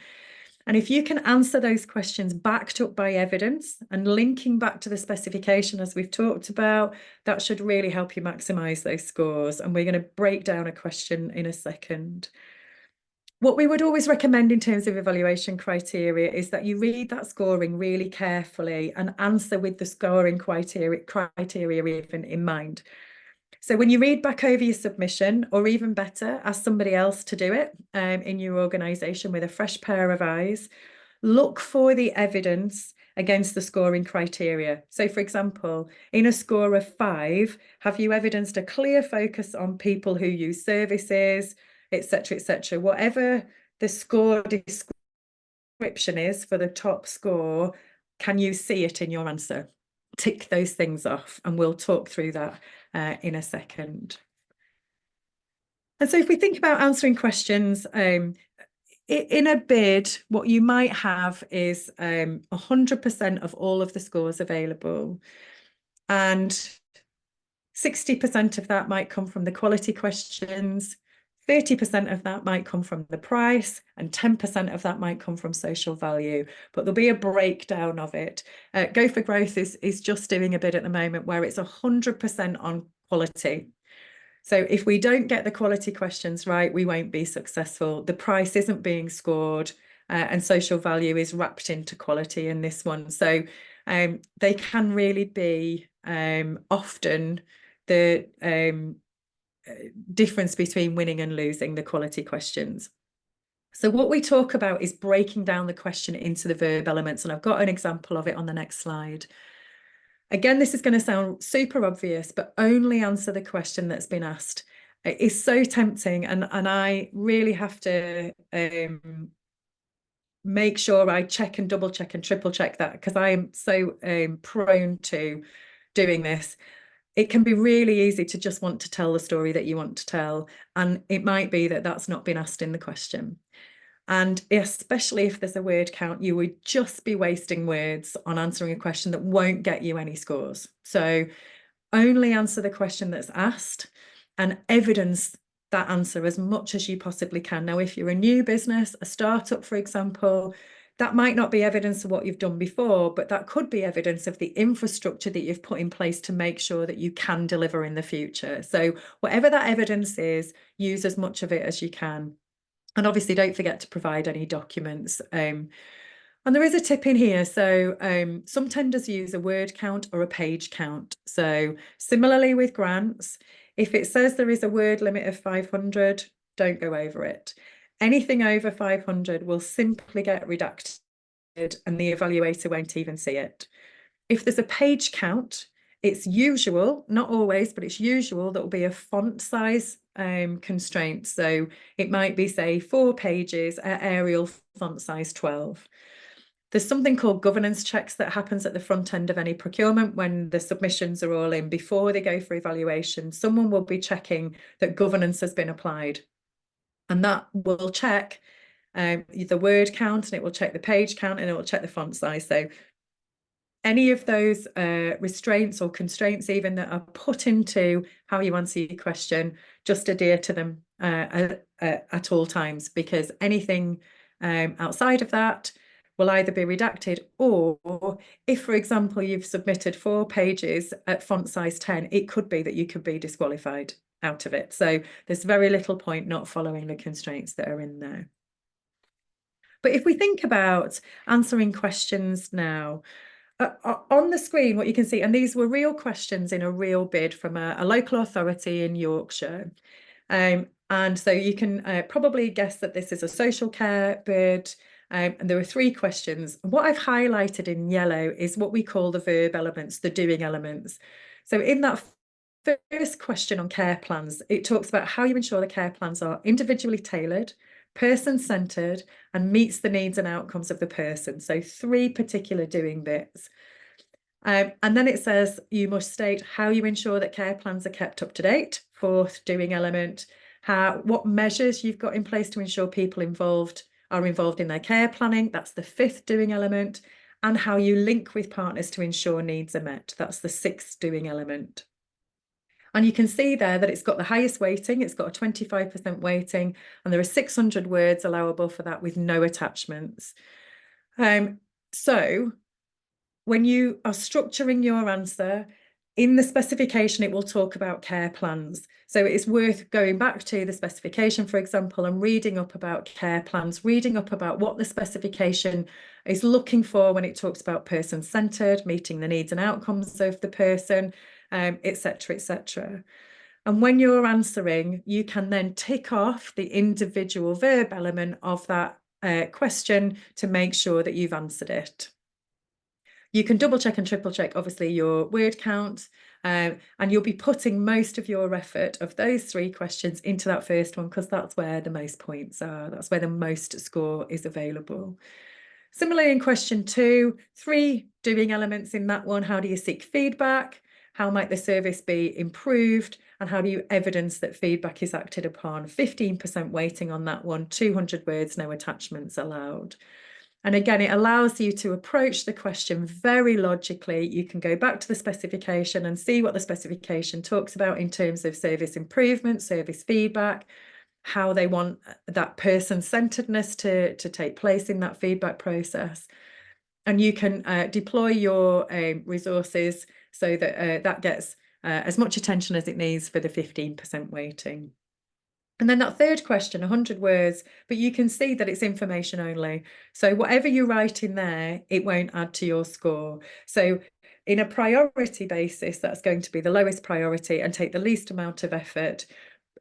And if you can answer those questions backed up by evidence and linking back to the specification, as we've talked about, that should really help you maximize those scores. And we're going to break down a question in a second. What we would always recommend in terms of evaluation criteria is that you read that scoring really carefully and answer with the scoring criteria even in mind. So when you read back over your submission, or even better, ask somebody else to do it in your organisation with a fresh pair of eyes, look for the evidence against the scoring criteria. So, for example, in a score of 5, have you evidenced a clear focus on people who use services, etc., etc.? Whatever the score description is for the top score, can you see it in your answer? Tick those things off, and we'll talk through that in a second. And so if we think about answering questions, in a bid, what you might have is 100% of all of the scores available. And 60% of that might come from the quality questions, 30% of that might come from the price, and 10% of that might come from social value. But there'll be a breakdown of it. Go for Growth is just doing a bid at the moment where it's 100% on quality. So if we don't get the quality questions right, we won't be successful. The price isn't being scored, and social value is wrapped into quality in this one. So they can really be often the difference between winning and losing the quality questions. So what we talk about is breaking down the question into the verb elements, and I've got an example of it on the next slide. Again, this is going to sound super obvious, but only answer the question that's been asked. It is so tempting, and I really have to make sure I check and double check and triple check that, because I am so prone to doing this. It can be really easy to just want to tell the story that you want to tell, and it might be that that's not been asked in the question. And especially if there's a word count, you would just be wasting words on answering a question that won't get you any scores. So only answer the question that's asked and evidence that answer as much as you possibly can. Now, if you're a new business, a startup, for example, that might not be evidence of what you've done before, but that could be evidence of the infrastructure that you've put in place to make sure that you can deliver in the future. So whatever that evidence is, use as much of it as you can. And obviously, don't forget to provide any documents. And there is a tip in here. So some tenders use a word count or a page count. So similarly with grants, if it says there is a word limit of 500, don't go over it. Anything over 500 will simply get redacted and the evaluator won't even see it. If there's a page count, it's usual, not always, but it's usual that will be a font size constraint. So it might be, say, 4 pages at Arial font size 12. There's something called governance checks that happens at the front end of any procurement when the submissions are all in before they go for evaluation. Someone will be checking that governance has been applied, and that will check the word count, and it will check the page count, and it will check the font size. So any of those restraints or constraints even that are put into how you answer your question, just adhere to them at all times, because anything outside of that will either be redacted, or if, for example, you've submitted 4 pages at font size 10, it could be that you could be disqualified out of it. So there's very little point not following the constraints that are in there. But if we think about answering questions now, on the screen, what you can see, and these were real questions in a real bid from a local authority in Yorkshire. And so you can probably guess that this is a social care bid. And there were 3 questions. What I've highlighted in yellow is what we call the verb elements, the doing elements. So in that first question on care plans, it talks about how you ensure the care plans are individually tailored, person-centered, and meets the needs and outcomes of the person. So 3 particular doing bits. And then it says you must state how you ensure that care plans are kept up to date. 4th doing element, what measures you've got in place to ensure people are involved in their care planning. That's the 5th doing element. And how you link with partners to ensure needs are met. That's the 6th doing element. And you can see there that it's got the highest weighting. It's got a 25% weighting, and there are 600 words allowable for that with no attachments. So when you are structuring your answer, in the specification, it will talk about care plans. So it's worth going back to the specification, for example, and reading up about care plans, reading up about what the specification is looking for when it talks about person-centered, meeting the needs and outcomes of the person, etc., etc. And when you're answering, you can then tick off the individual verb element of that question to make sure that you've answered it. You can double check and triple check, obviously, your word count, and you'll be putting most of your effort of those 3 questions into that first one, because that's where the most points are. That's where the most score is available. Similarly, in question 2, 3 doing elements in that one. How do you seek feedback? How might the service be improved? And how do you evidence that feedback is acted upon? 15% weighting on that one, 200 words, no attachments allowed. And again, it allows you to approach the question very logically. You can go back to the specification and see what the specification talks about in terms of service improvement, service feedback, how they want that person-centeredness to take place in that feedback process. And you can deploy your resources so that that gets as much attention as it needs for the 15% weighting. And then that third question, 100 words, but you can see that it's information only. So whatever you write in there, it won't add to your score. So in a priority basis, that's going to be the lowest priority and take the least amount of effort.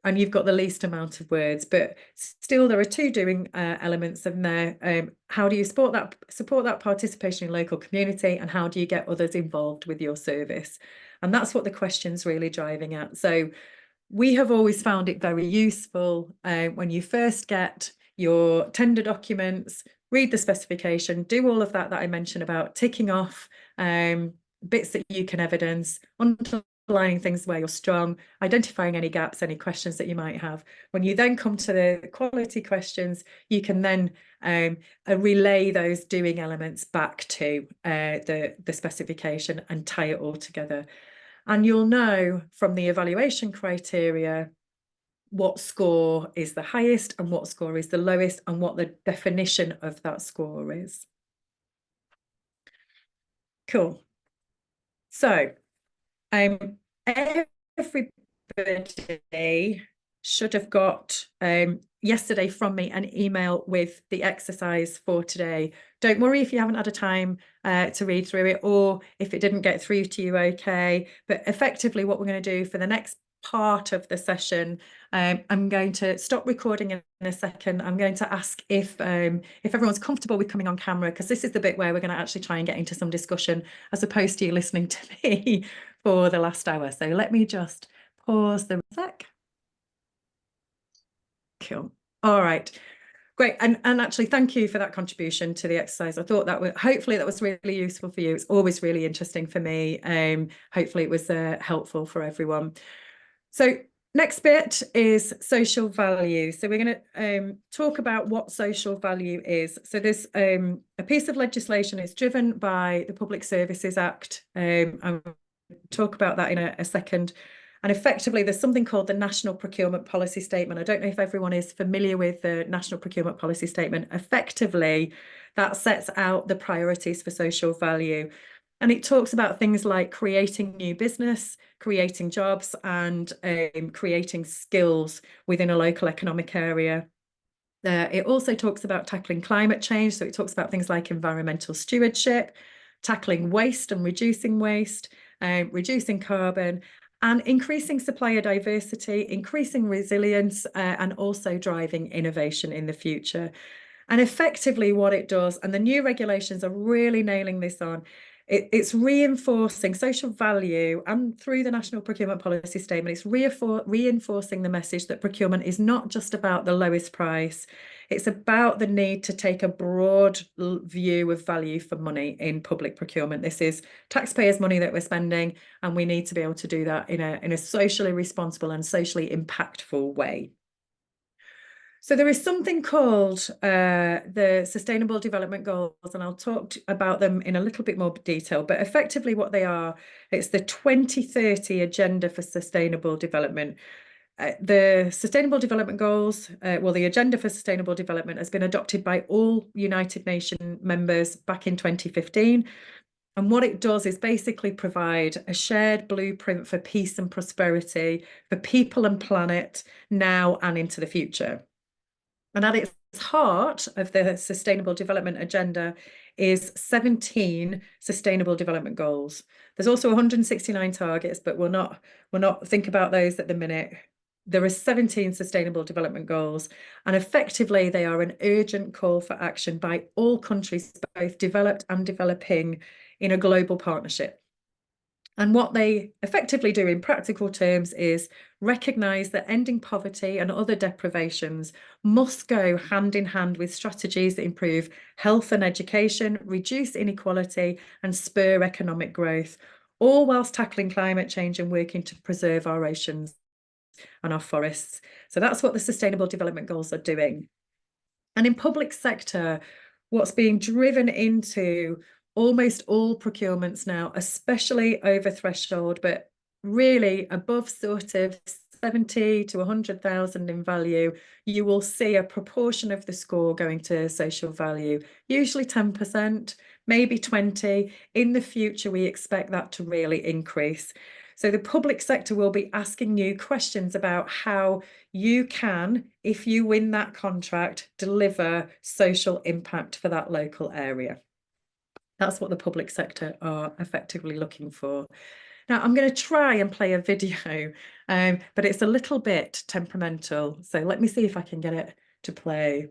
And you've got the least amount of words, but still there are 2 doing elements in there. How do you support that participation in local community, and how do you get others involved with your service? And that's what the question's really driving at. So we have always found it very useful when you first get your tender documents, read the specification, do all of that I mentioned about ticking off bits that you can evidence, underlining things where you're strong, identifying any gaps, any questions that you might have. When you then come to the quality questions, you can then relay those doing elements back to the specification and tie it all together. And you'll know from the evaluation criteria what score is the highest and what score is the lowest, and what the definition of that score is. Cool. So everybody should have got yesterday from me an email with the exercise for today. Don't worry if you haven't had a time to read through it, or if it didn't get through to you, okay. But effectively what we're going to do for the next part of the session, I'm going to stop recording in a second. I'm going to ask if everyone's comfortable with coming on camera, because this is the bit where we're going to actually try and get into some discussion, as opposed to you listening to me for the last hour. So let me just pause the sec. Cool. All right. Great. And actually, thank you for that contribution to the exercise. I thought that hopefully that was really useful for you. It's always really interesting for me. Hopefully it was helpful for everyone. So next bit is social value. So we're going to talk about what social value is. So there's a piece of legislation. It's driven by the Public Services Act. I'll talk about that in a second. And effectively, there's something called the National Procurement Policy Statement. I don't know if everyone is familiar with the National Procurement Policy Statement. Effectively, that sets out the priorities for social value. And it talks about things like creating new business, creating jobs, and creating skills within a local economic area. It also talks about tackling climate change. So it talks about things like environmental stewardship, tackling waste and reducing waste, reducing carbon, and increasing supplier diversity, increasing resilience, and also driving innovation in the future. And effectively what it does, and the new regulations are really nailing this on, it's reinforcing social value, and through the National Procurement Policy Statement, it's reinforcing the message that procurement is not just about the lowest price. It's about the need to take a broad view of value for money in public procurement. This is taxpayers' money that we're spending, and we need to be able to do that in a socially responsible and socially impactful way. So there is something called the Sustainable Development Goals, and I'll talk about them in a little bit more detail, but effectively what they are, it's the 2030 Agenda for Sustainable Development. The Sustainable Development Goals, well, the Agenda for Sustainable Development has been adopted by all United Nations members back in 2015. And what it does is basically provide a shared blueprint for peace and prosperity for people and planet now and into the future. And at its heart of the Sustainable Development Agenda is 17 Sustainable Development Goals. There's also 169 targets, but we'll not think about those at the minute. There are 17 Sustainable Development Goals, and effectively they are an urgent call for action by all countries, both developed and developing, in a global partnership. And what they effectively do in practical terms is recognise that ending poverty and other deprivations must go hand in hand with strategies that improve health and education, reduce inequality, and spur economic growth, all whilst tackling climate change and working to preserve our oceans and our forests. So that's what the Sustainable Development Goals are doing. And in public sector, what's being driven into almost all procurements now, especially over threshold, but really above sort of 70 to 100,000 in value, you will see a proportion of the score going to social value, usually 10%, maybe 20. In the future, we expect that to really increase. So the public sector will be asking you questions about how you can, if you win that contract, deliver social impact for that local area. That's what the public sector are effectively looking for. Now, I'm going to try and play a video, but it's a little bit temperamental. So let me see if I can get it to play.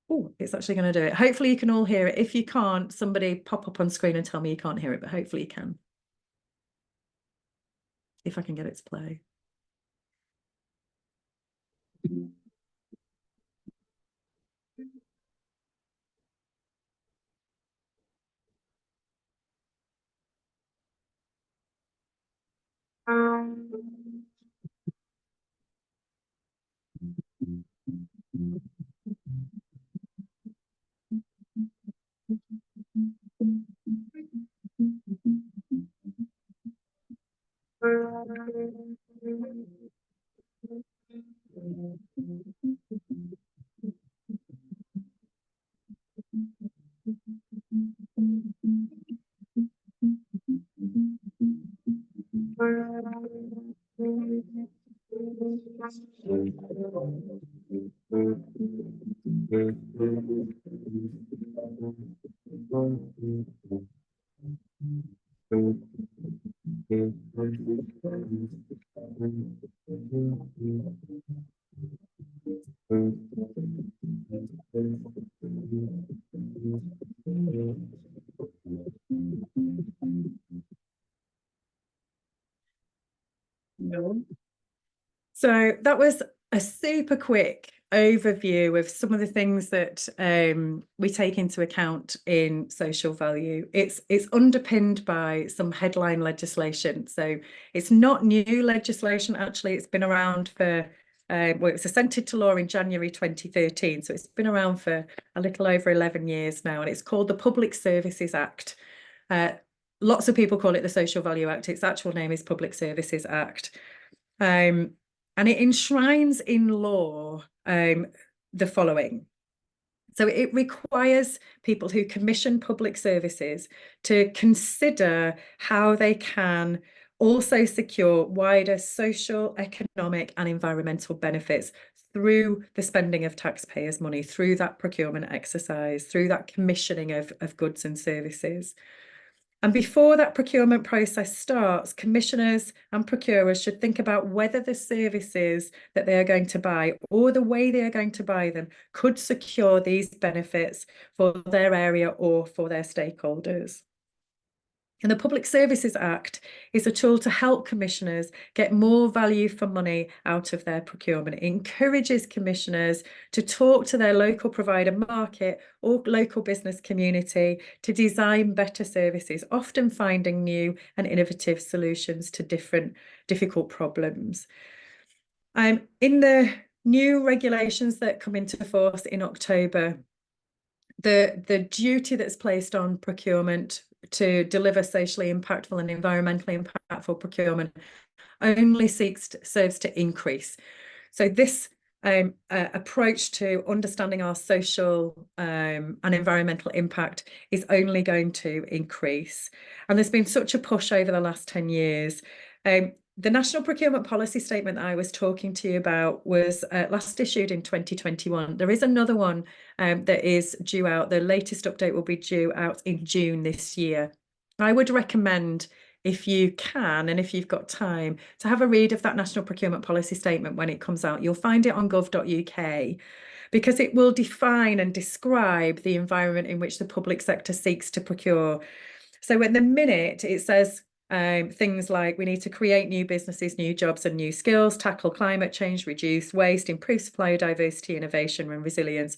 Oh, it's actually going to do it. Hopefully you can all hear it. If you can't, somebody pop up on screen and tell me you can't hear it, but hopefully you can. If I can get it to play. No. So that was a super quick overview of some of the things that we take into account in social value. It's underpinned by some headline legislation. So it's not new legislation, actually. It's been around for, well, it was assented to law in January 2013. So it's been around for a little over 11 years now, and it's called the Public Services Act. Lots of people call it the Social Value Act. Its actual name is Public Services Act. And it enshrines in law the following. So it requires people who commission public services to consider how they can also secure wider social, economic, and environmental benefits through the spending of taxpayers' money, through that procurement exercise, through that commissioning of goods and services. And before that procurement process starts, commissioners and procurers should think about whether the services that they are going to buy or the way they are going to buy them could secure these benefits for their area or for their stakeholders. And the Public Services Act is a tool to help commissioners get more value for money out of their procurement. It encourages commissioners to talk to their local provider market or local business community to design better services, often finding new and innovative solutions to difficult problems. In the new regulations that come into force in October, the duty that's placed on procurement to deliver socially impactful and environmentally impactful procurement only serves to increase. So this approach to understanding our social and environmental impact is only going to increase. And there's been such a push over the last 10 years. The National Procurement Policy Statement that I was talking to you about was last issued in 2021. There is another one that is due out. The latest update will be due out in June this year. I would recommend, if you can and if you've got time, to have a read of that National Procurement Policy Statement when it comes out. You'll find it on gov.uk, because it will define and describe the environment in which the public sector seeks to procure. So at the minute, it says things like we need to create new businesses, new jobs and new skills, tackle climate change, reduce waste, improve supplier diversity, innovation and resilience.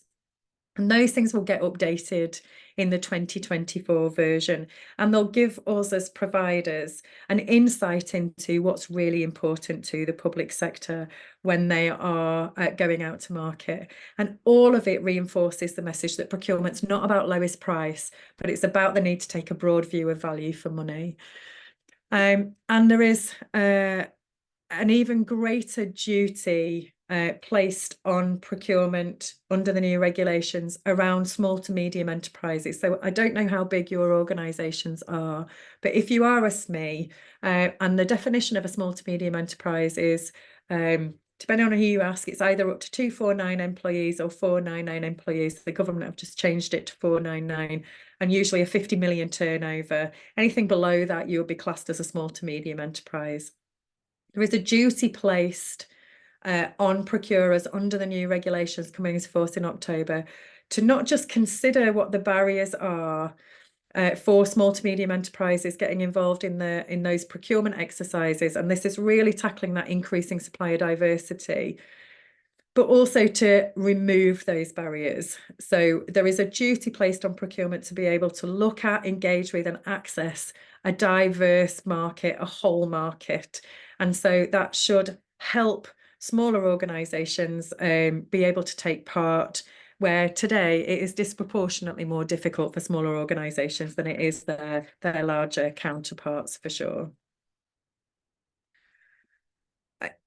And those things will get updated in the 2024 version, and they'll give us as providers an insight into what's really important to the public sector when they are going out to market. And all of it reinforces the message that procurement's not about lowest price, but it's about the need to take a broad view of value for money. And there is an even greater duty placed on procurement under the new regulations around small to medium enterprises. So I don't know how big your organisations are, but if you are a SME, and the definition of a small to medium enterprise is, depending on who you ask, it's either up to 249 employees or 499 employees. The government have just changed it to 499, and usually a 50 million turnover. Anything below that, you'll be classed as a small to medium enterprise. There is a duty placed on procurers under the new regulations coming into force in October to not just consider what the barriers are for small to medium enterprises getting involved in those procurement exercises, and this is really tackling that increasing supplier diversity, but also to remove those barriers. So there is a duty placed on procurement to be able to look at, engage with and access a diverse market, a whole market. And so that should help smaller organisations be able to take part, where today it is disproportionately more difficult for smaller organisations than it is their larger counterparts, for sure.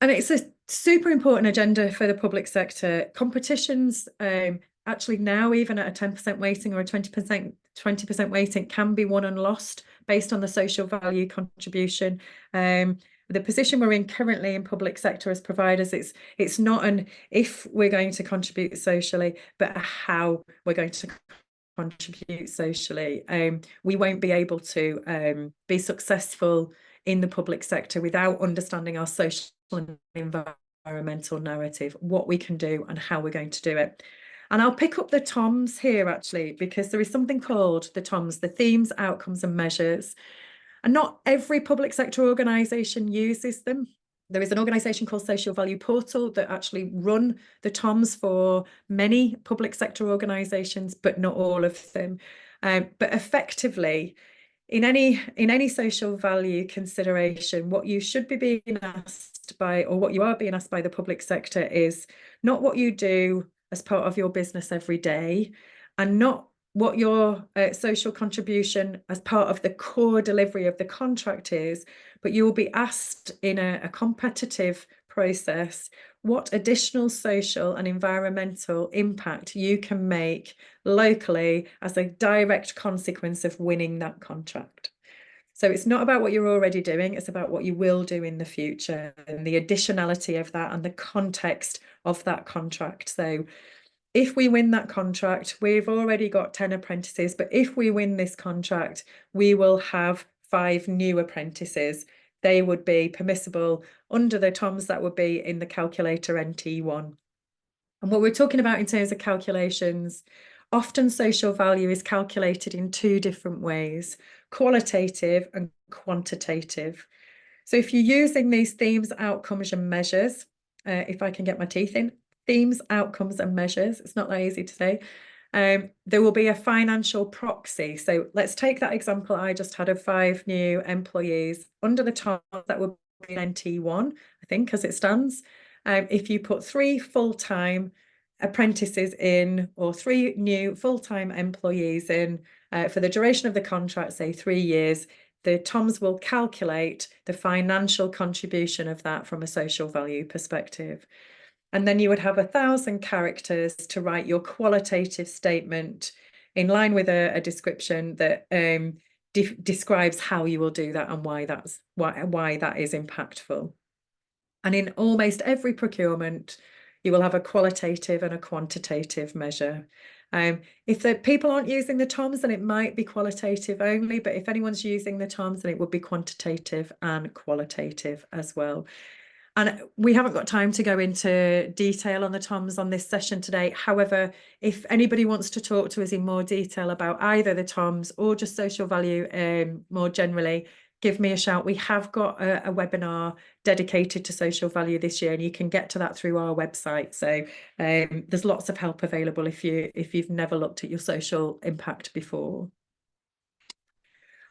And it's a super important agenda for the public sector. Competitions actually now, even at a 10% weighting or a 20% weighting, can be won and lost based on the social value contribution. The position we're in currently in public sector as providers, it's not an if we're going to contribute socially, but how we're going to contribute socially. We won't be able to be successful in the public sector without understanding our social and environmental narrative, what we can do and how we're going to do it. And I'll pick up the TOMs here, actually, because there is something called the TOMs, the themes, outcomes and measures. And not every public sector organisation uses them. There is an organisation called Social Value Portal that actually run the TOMs for many public sector organisations, but not all of them. But effectively, in any social value consideration, what you should be being asked by, or what you are being asked by the public sector, is not what you do as part of your business every day, and not what your social contribution as part of the core delivery of the contract is, but you will be asked in a competitive process what additional social and environmental impact you can make locally as a direct consequence of winning that contract. So it's not about what you're already doing, it's about what you will do in the future and the additionality of that and the context of that contract. So if we win that contract, we've already got 10 apprentices, but if we win this contract, we will have 5 new apprentices. They would be permissible under the TOMs that would be in the calculator NT1. And what we're talking about in terms of calculations, often social value is calculated in 2 different ways, qualitative and quantitative. So if you're using these themes, outcomes and measures, if I can get my teeth in, themes, outcomes and measures, it's not that easy to say, there will be a financial proxy. So let's take that example I just had of 5 new employees. Under the top, that would be NT1, I think, as it stands. If you put 3 full-time apprentices in, or 3 new full-time employees in for the duration of the contract, say 3 years, the TOMs will calculate the financial contribution of that from a social value perspective. And then you would have 1,000 characters to write your qualitative statement in line with a description that describes how you will do that and why that is impactful. And in almost every procurement, you will have a qualitative and a quantitative measure. If the people aren't using the TOMs, then it might be qualitative only, but if anyone's using the TOMs, then it would be quantitative and qualitative as well. And we haven't got time to go into detail on the TOMs on this session today. However, if anybody wants to talk to us in more detail about either the TOMs or just social value more generally, give me a shout. We have got a webinar dedicated to social value this year, and you can get to that through our website. So there's lots of help available if you've never looked at your social impact before.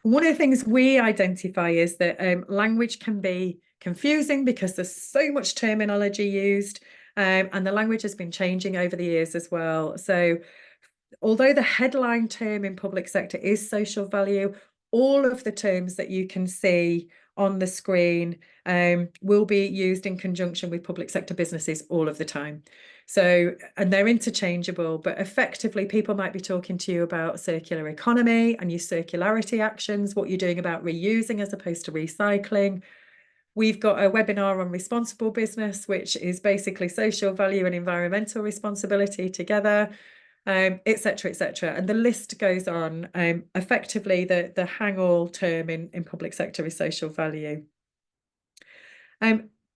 One of the things we identify is that language can be confusing because there's so much terminology used, and the language has been changing over the years as well. So although the headline term in public sector is social value, all of the terms that you can see on the screen will be used in conjunction with public sector businesses all of the time. So, and they're interchangeable, but effectively people might be talking to you about circular economy and your circularity actions, what you're doing about reusing as opposed to recycling. We've got a webinar on responsible business, which is basically social value and environmental responsibility together, etc., etc. And the list goes on. Effectively, the hang-all term in public sector is social value.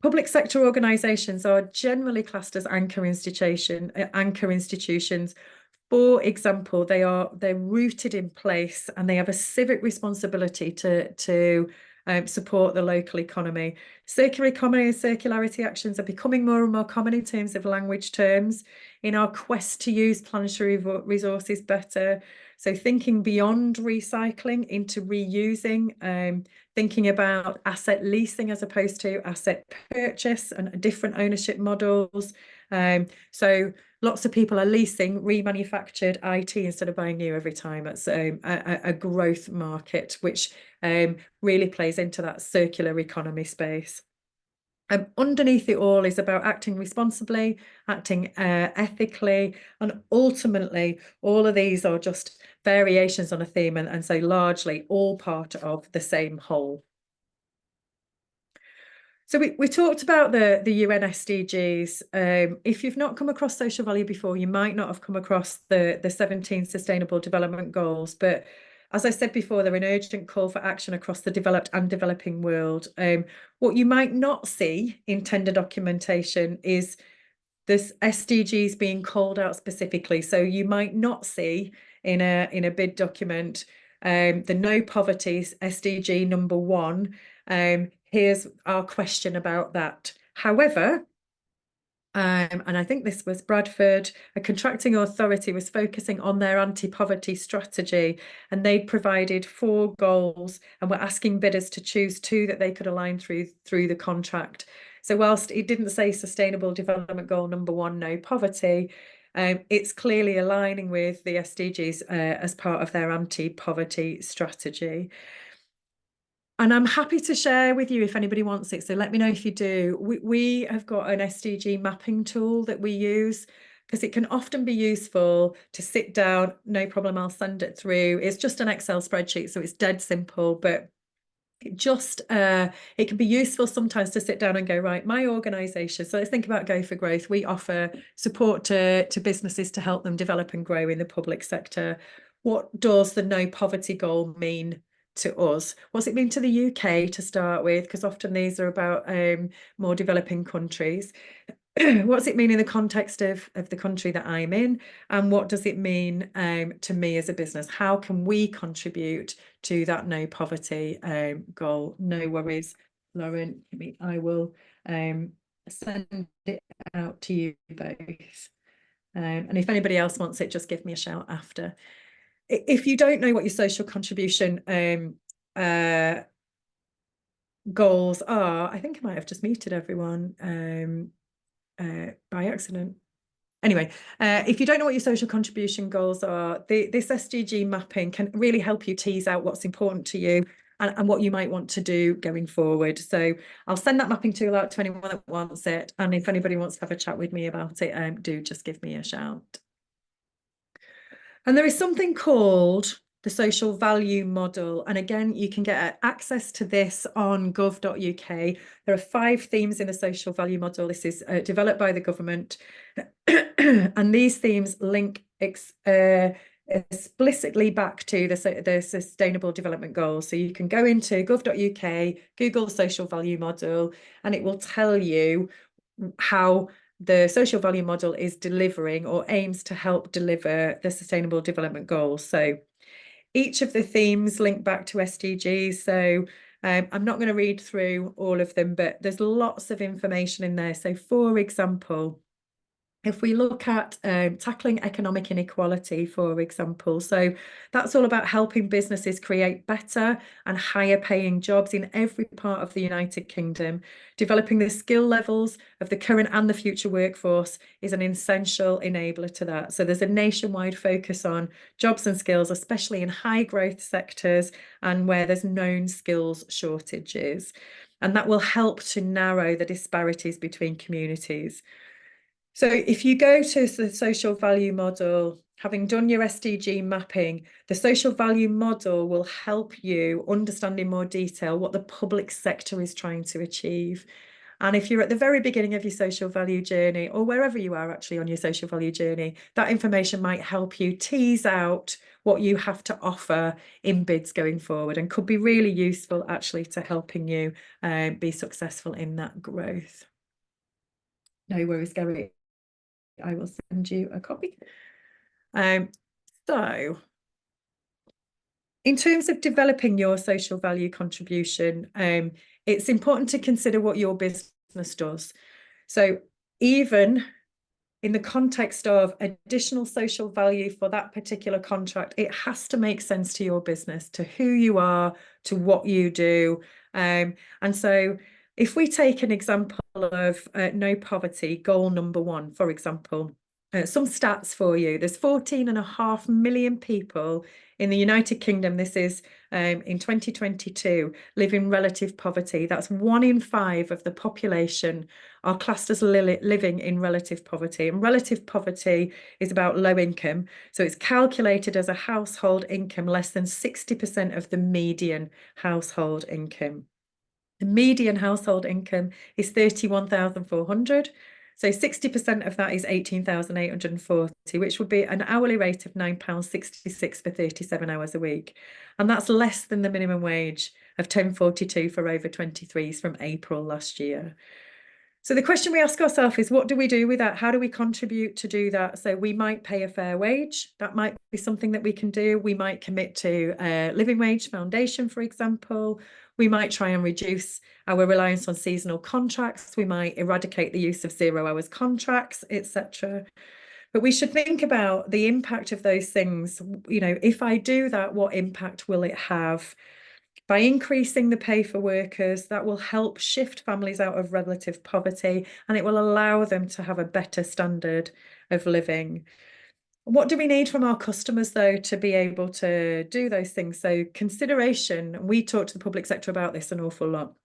Public sector organisations are generally classed as anchor institutions. For example, they're rooted in place and they have a civic responsibility to support the local economy. Circular economy and circularity actions are becoming more and more common in terms of language terms in our quest to use planetary resources better. So thinking beyond recycling into reusing, thinking about asset leasing as opposed to asset purchase and different ownership models. So lots of people are leasing remanufactured IT instead of buying new every time. It's a growth market, which really plays into that circular economy space. Underneath it all is about acting responsibly, acting ethically, and ultimately all of these are just variations on a theme, and so largely all part of the same whole. So we talked about the UN SDGs. If you've not come across social value before, you might not have come across the 17 Sustainable Development Goals. But as I said before, they're an urgent call for action across the developed and developing world. What you might not see in tender documentation is this SDGs being called out specifically. So you might not see in a bid document the no poverty SDG number 1. Here's our question about that. However, and I think this was Bradford, a contracting authority was focusing on their anti-poverty strategy, and they provided 4 goals and were asking bidders to choose 2 that they could align through the contract. So whilst it didn't say Sustainable Development Goal number 1, no poverty, it's clearly aligning with the SDGs as part of their anti-poverty strategy. And I'm happy to share with you if anybody wants it. So let me know if you do. We have got an SDG mapping tool that we use because it can often be useful to sit down. No problem, I'll send it through. It's just an Excel spreadsheet, so it's dead simple, but it can be useful sometimes to sit down and go, right, my organisation. So let's think about Go for Growth. We offer support to businesses to help them develop and grow in the public sector. What does the no poverty goal mean to us? What's it mean to the UK to start with? Because often these are about more developing countries. What's it mean in the context of the country that I'm in? And what does it mean to me as a business? How can we contribute to that no poverty goal? No worries, Lauren. I will send it out to you both. And if anybody else wants it, just give me a shout after. If you don't know what your social contribution goals are, I think I might have just muted everyone by accident. Anyway, if you don't know what your social contribution goals are, this SDG mapping can really help you tease out what's important to you and what you might want to do going forward. So I'll send that mapping tool out to anyone that wants it. And if anybody wants to have a chat with me about it, do just give me a shout. And there is something called the social value model. And again, you can get access to this on gov.uk. There are 5 themes in the social value model. This is developed by the government. And these themes link explicitly back to the Sustainable Development Goals. So you can go into gov.uk, Google the social value model, and it will tell you how the social value model is delivering or aims to help deliver the Sustainable Development Goals. So each of the themes link back to SDGs. So I'm not going to read through all of them, but there's lots of information in there. So for example, if we look at tackling economic inequality, for example, so that's all about helping businesses create better and higher paying jobs in every part of the United Kingdom. Developing the skill levels of the current and the future workforce is an essential enabler to that. So there's a nationwide focus on jobs and skills, especially in high growth sectors and where there's known skills shortages. And that will help to narrow the disparities between communities. So if you go to the social value model, having done your SDG mapping, the social value model will help you understand in more detail what the public sector is trying to achieve. And if you're at the very beginning of your social value journey, or wherever you are actually on your social value journey, that information might help you tease out what you have to offer in bids going forward, and could be really useful actually to helping you be successful in that growth. No worries, Gary. I will send you a copy. So in terms of developing your social value contribution, it's important to consider what your business does. So even in the context of additional social value for that particular contract, it has to make sense to your business, to who you are, to what you do. And so if we take an example of no poverty, goal number 1, for example, some stats for you. There's 14.5 million people in the United Kingdom. This is in 2022, live in relative poverty. That's 1 in 5 of the population are classed as living in relative poverty. And relative poverty is about low income. So it's calculated as a household income less than 60% of the median household income. The median household income is 31,400. So 60% of that is 18,840, which would be an hourly rate of £9.66 for 37 hours a week. And that's less than the minimum wage of £10.42 for over 23s from April last year. So the question we ask ourselves is, what do we do with that? How do we contribute to do that? So we might pay a fair wage. That might be something that we can do. We might commit to a living wage foundation, for example. We might try and reduce our reliance on seasonal contracts. We might eradicate the use of 0 hours contracts, etc. But we should think about the impact of those things. You know, if I do that, what impact will it have? By increasing the pay for workers, that will help shift families out of relative poverty, and it will allow them to have a better standard of living. What do we need from our customers, though, to be able to do those things? So consideration, we talk to the public sector about this an awful lot.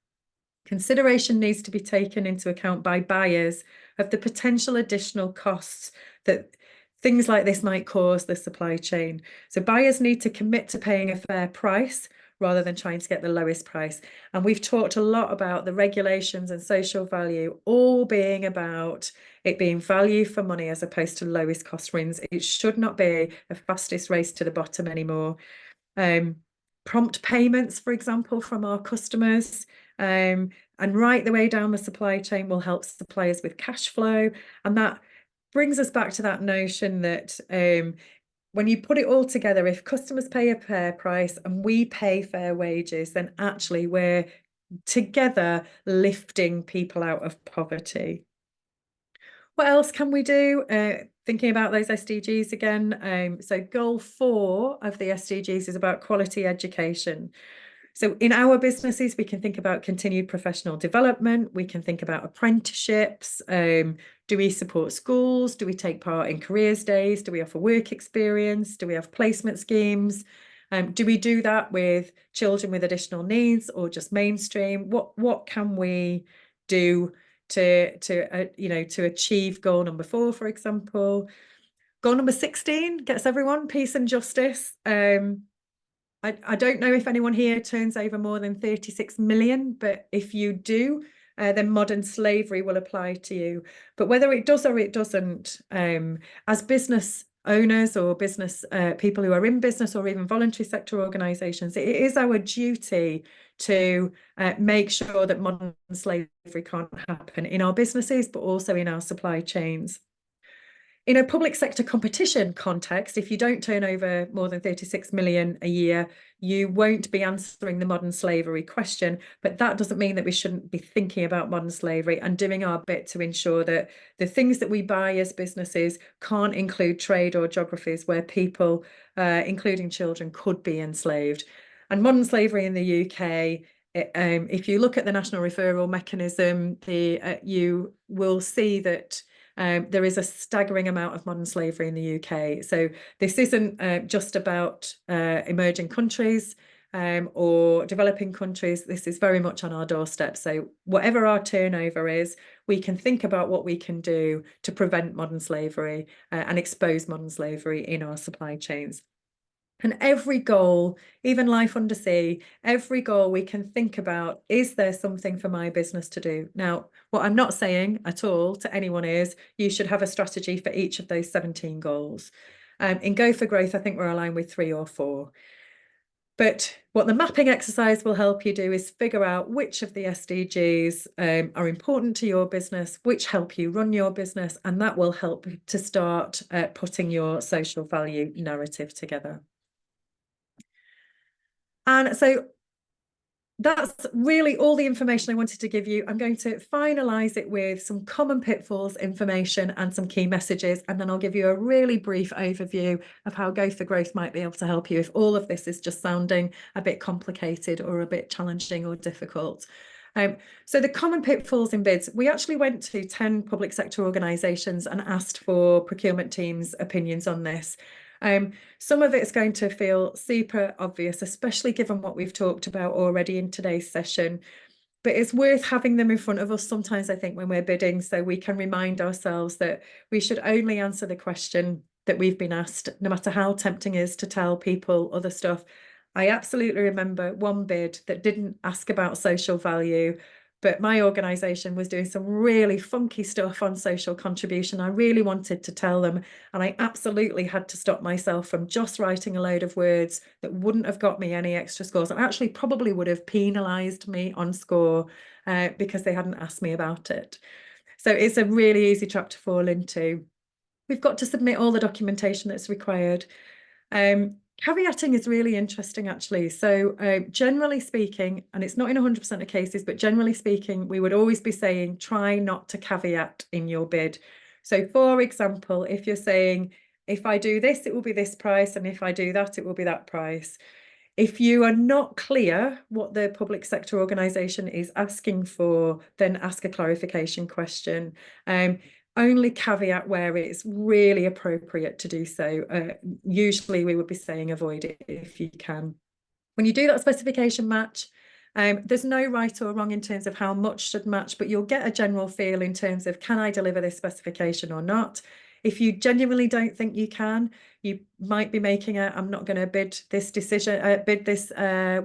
Consideration needs to be taken into account by buyers of the potential additional costs that things like this might cause the supply chain. So buyers need to commit to paying a fair price rather than trying to get the lowest price. And we've talked a lot about the regulations and social value all being about it being value for money as opposed to lowest cost wins. It should not be a fastest race to the bottom anymore. Prompt payments, for example, from our customers, and right the way down the supply chain will help suppliers with cash flow. And that brings us back to that notion that when you put it all together, if customers pay a fair price and we pay fair wages, then actually we're together lifting people out of poverty. What else can we do? Thinking about those SDGs again. So goal 4 of the SDGs is about quality education. So in our businesses, we can think about continued professional development. We can think about apprenticeships. Do we support schools? Do we take part in careers days? Do we offer work experience? Do we have placement schemes? Do we do that with children with additional needs or just mainstream? What can we do to achieve goal number 4, for example? Goal number 16 gets everyone peace and justice. I don't know if anyone here turns over more than 36 million, but if you do, then modern slavery will apply to you. But whether it does or it doesn't, as business owners or business people who are in business or even voluntary sector organisations, it is our duty to make sure that modern slavery can't happen in our businesses, but also in our supply chains. In a public sector competition context, if you don't turn over more than 36 million a year, you won't be answering the modern slavery question. But that doesn't mean that we shouldn't be thinking about modern slavery and doing our bit to ensure that the things that we buy as businesses can't include trade or geographies where people, including children, could be enslaved. And modern slavery in the UK, if you look at the national referral mechanism, you will see that there is a staggering amount of modern slavery in the UK. So this isn't just about emerging countries or developing countries. This is very much on our doorstep. So whatever our turnover is, we can think about what we can do to prevent modern slavery and expose modern slavery in our supply chains. And every goal, even life undersea, every goal we can think about, is there something for my business to do? Now, what I'm not saying at all to anyone is you should have a strategy for each of those 17 goals. In Go for Growth, I think we're aligned with 3 or 4. But what the mapping exercise will help you do is figure out which of the SDGs are important to your business, which help you run your business, and that will help to start putting your social value narrative together. And so that's really all the information I wanted to give you. I'm going to finalise it with some common pitfalls information and some key messages, and then I'll give you a really brief overview of how Go for Growth might be able to help you if all of this is just sounding a bit complicated or a bit challenging or difficult. So the common pitfalls in bids, we actually went to 10 public sector organisations and asked for procurement teams' opinions on this. Some of it's going to feel super obvious, especially given what we've talked about already in today's session. But it's worth having them in front of us sometimes, I think, when we're bidding, so we can remind ourselves that we should only answer the question that we've been asked, no matter how tempting it is to tell people other stuff. I absolutely remember one bid that didn't ask about social value, but my organisation was doing some really funky stuff on social contribution. I really wanted to tell them, and I absolutely had to stop myself from just writing a load of words that wouldn't have got me any extra scores, and actually probably would have penalised me on score because they hadn't asked me about it. So it's a really easy trap to fall into. We've got to submit all the documentation that's required. Caveating is really interesting, actually. So generally speaking, and it's not in 100% of cases, but generally speaking, we would always be saying, try not to caveat in your bid. So for example, if you're saying, if I do this, it will be this price, and if I do that, it will be that price. If you are not clear what the public sector organisation is asking for, then ask a clarification question. Only caveat where it's really appropriate to do so. Usually we would be saying avoid it if you can. When you do that specification match, there's no right or wrong in terms of how much should match, but you'll get a general feel in terms of, can I deliver this specification or not? If you genuinely don't think you can, you might be making a, I'm not going to bid this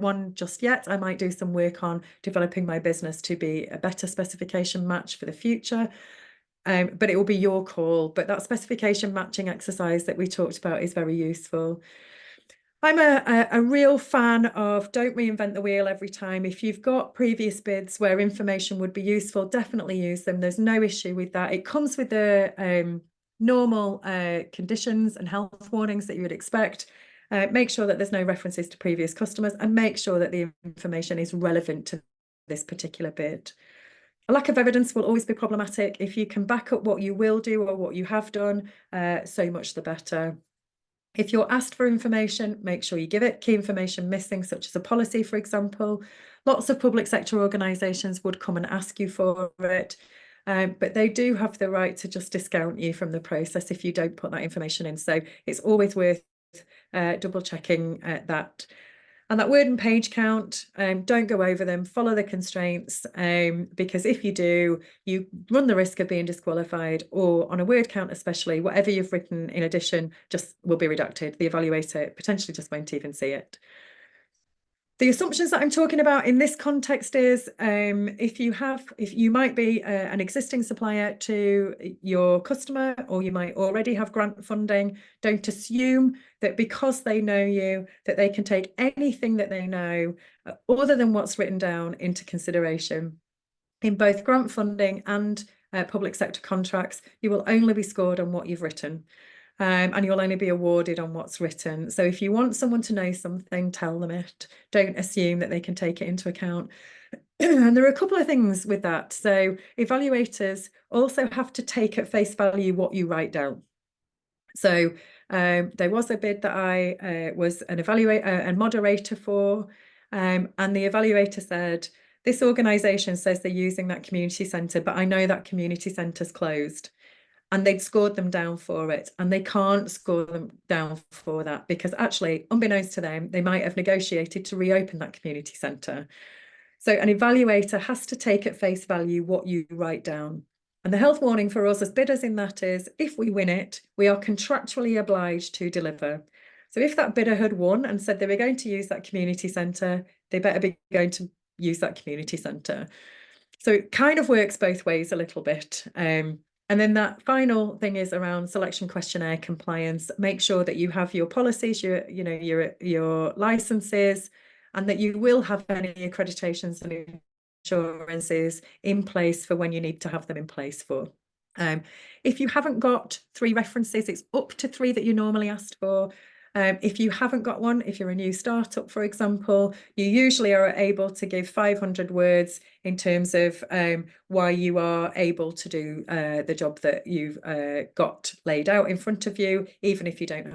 one just yet. I might do some work on developing my business to be a better specification match for the future. But it will be your call. But that specification matching exercise that we talked about is very useful. I'm a real fan of don't reinvent the wheel every time. If you've got previous bids where information would be useful, definitely use them. There's no issue with that. It comes with the normal conditions and health warnings that you would expect. Make sure that there's no references to previous customers, and make sure that the information is relevant to this particular bid. A lack of evidence will always be problematic. If you can back up what you will do or what you have done, so much the better. If you're asked for information, make sure you give it. Key information missing, such as a policy, for example. Lots of public sector organisations would come and ask you for it, but they do have the right to just discount you from the process if you don't put that information in. So it's always worth double checking that. And that word and page count, don't go over them, follow the constraints, because if you do, you run the risk of being disqualified, or on a word count especially, whatever you've written in addition just will be redacted. The evaluator potentially just won't even see it. The assumptions that I'm talking about in this context is if you might be an existing supplier to your customer, or you might already have grant funding, don't assume that because they know you, that they can take anything that they know other than what's written down into consideration. In both grant funding and public sector contracts, you will only be scored on what you've written. And you'll only be awarded on what's written. So if you want someone to know something, tell them it. Don't assume that they can take it into account. And there are a couple of things with that. So evaluators also have to take at face value what you write down. So there was a bid that I was an evaluator and moderator for, and the evaluator said, this organisation says they're using that community centre, but I know that community centre's closed. And they'd scored them down for it, and they can't score them down for that because actually, unbeknownst to them, they might have negotiated to reopen that community centre. So an evaluator has to take at face value what you write down. And the health warning for us as bidders in that is, if we win it, we are contractually obliged to deliver. So if that bidder had won and said they were going to use that community centre, they better be going to use that community centre. So it kind of works both ways a little bit. And then that final thing is around selection questionnaire compliance. Make sure that you have your policies, your licenses, and that you will have any accreditations and insurances in place for when you need to have them in place for. If you haven't got 3 references, it's up to 3 that you normally asked for. If you haven't got one, if you're a new startup, for example, you usually are able to give 500 words in terms of why you are able to do the job that you've got laid out in front of you, even if you don't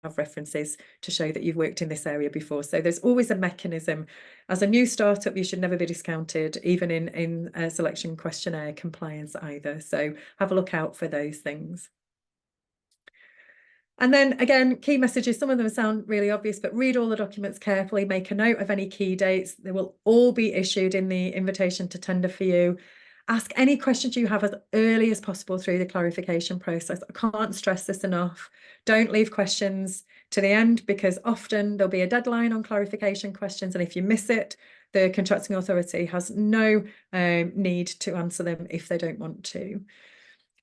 have references to show that you've worked in this area before. So there's always a mechanism. As a new startup, you should never be discounted, even in selection questionnaire compliance either. So have a look out for those things. And then again, key messages, some of them sound really obvious, but read all the documents carefully, make a note of any key dates. They will all be issued in the invitation to tender for you. Ask any questions you have as early as possible through the clarification process. I can't stress this enough. Don't leave questions to the end, because often there'll be a deadline on clarification questions, and if you miss it, the contracting authority has no need to answer them if they don't want to.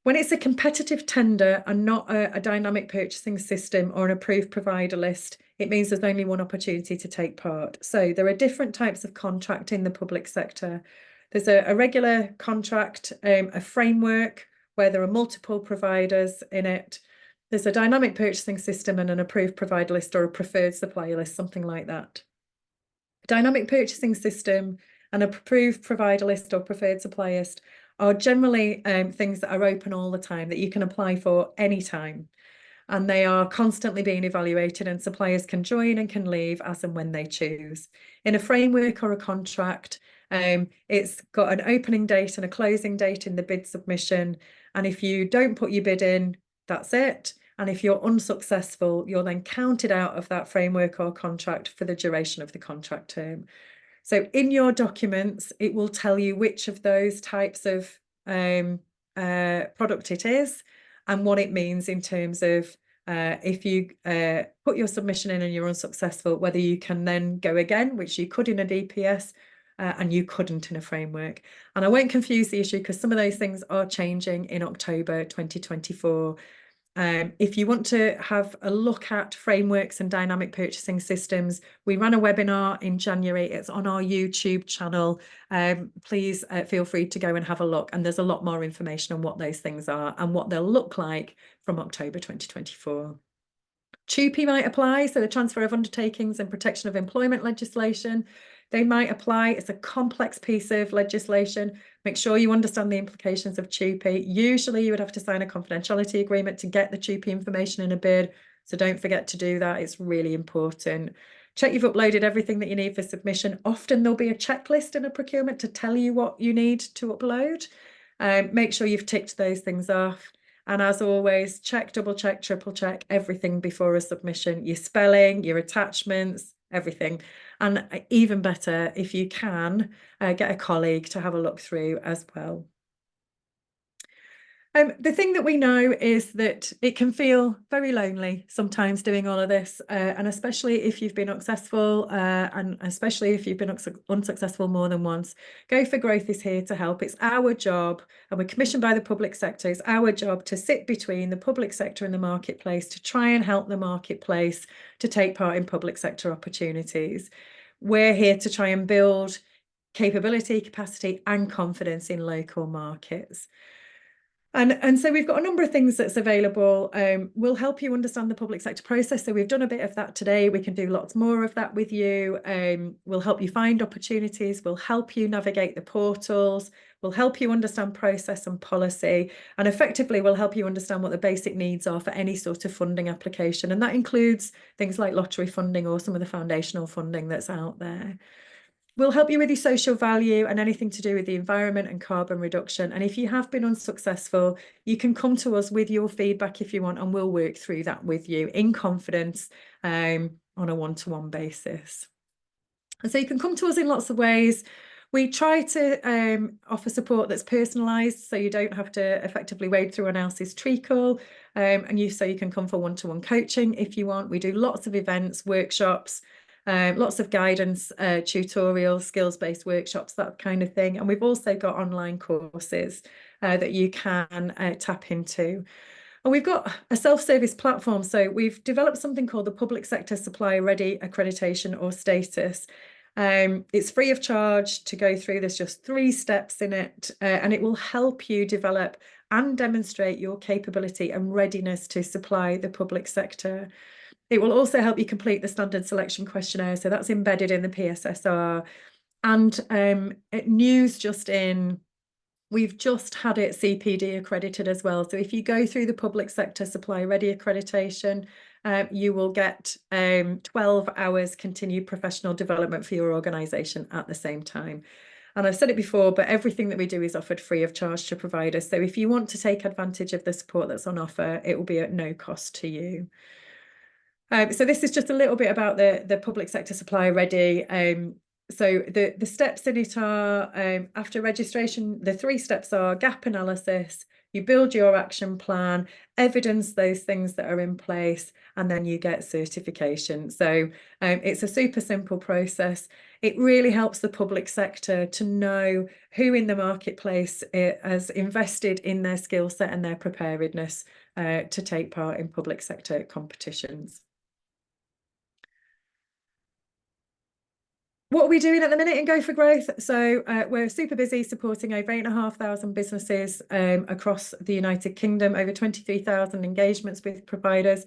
When it's a competitive tender and not a dynamic purchasing system or an approved provider list, it means there's only one opportunity to take part. So there are different types of contract in the public sector. There's a regular contract, a framework where there are multiple providers in it. There's a dynamic purchasing system and an approved provider list or a preferred supplier list, something like that. Dynamic purchasing system and an approved provider list or preferred supplier list are generally things that are open all the time, that you can apply for anytime. And they are constantly being evaluated, and suppliers can join and can leave as and when they choose. In a framework or a contract, it's got an opening date and a closing date in the bid submission. And if you don't put your bid in, that's it. And if you're unsuccessful, you're then counted out of that framework or contract for the duration of the contract term. So in your documents, it will tell you which of those types of product it is and what it means in terms of if you put your submission in and you're unsuccessful, whether you can then go again, which you could in a DPS and you couldn't in a framework. And I won't confuse the issue, because some of those things are changing in October 2024. If you want to have a look at frameworks and dynamic purchasing systems, we ran a webinar in January. It's on our YouTube channel. Please feel free to go and have a look. And there's a lot more information on what those things are and what they'll look like from October 2024. TUPE might apply, so the Transfer of Undertakings and Protection of Employment legislation. They might apply. It's a complex piece of legislation. Make sure you understand the implications of TUPE. Usually you would have to sign a confidentiality agreement to get the TUPE information in a bid, so don't forget to do that. It's really important. Check you've uploaded everything that you need for submission. Often there'll be a checklist in a procurement to tell you what you need to upload. Make sure you've ticked those things off. And as always, check, double check, triple check everything before a submission, your spelling, your attachments, everything. And even better, if you can, get a colleague to have a look through as well. The thing that we know is that it can feel very lonely sometimes doing all of this, and especially if you've been successful, and especially if you've been unsuccessful more than once. Go for Growth is here to help. It's our job, and we're commissioned by the public sector. It's our job to sit between the public sector and the marketplace to try and help the marketplace to take part in public sector opportunities. We're here to try and build capability, capacity, and confidence in local markets. And so we've got a number of things that's available. We'll help you understand the public sector process. So we've done a bit of that today. We can do lots more of that with you. We'll help you find opportunities. We'll help you navigate the portals. We'll help you understand process and policy. And effectively, we'll help you understand what the basic needs are for any sort of funding application. And that includes things like lottery funding or some of the foundational funding that's out there. We'll help you with your social value and anything to do with the environment and carbon reduction. And if you have been unsuccessful, you can come to us with your feedback if you want, and we'll work through that with you in confidence, on a one-to-one basis. And so you can come to us in lots of ways. We try to offer support that's personalised, so you don't have to effectively wade through anyone else's treacle. So you can come for one-to-one coaching if you want. We do lots of events, workshops, lots of guidance, tutorials, skills-based workshops, that kind of thing. And we've also got online courses that you can tap into. And we've got a self-service platform. So we've developed something called the Public Sector Supply Ready Accreditation or Status. It's free of charge to go through. There's just 3 steps in it, and it will help you develop and demonstrate your capability and readiness to supply the public sector. It will also help you complete the standard selection questionnaire. So that's embedded in the PSSR. And news just in, we've just had it CPD accredited as well. So if you go through the public sector supply ready accreditation, you will get 12 hours continued professional development for your organisation at the same time. And I've said it before, but everything that we do is offered free of charge to providers. So if you want to take advantage of the support that's on offer, it will be at no cost to you. So this is just a little bit about the public sector supply ready. So the steps in it are, after registration, the 3 steps are gap analysis, you build your action plan, evidence those things that are in place, and then you get certification. So it's a super simple process. It really helps the public sector to know who in the marketplace has invested in their skill set and their preparedness to take part in public sector competitions. What are we doing at the minute in Go for Growth? So we're super busy supporting over 8,500 businesses across the United Kingdom, over 23,000 engagements with providers.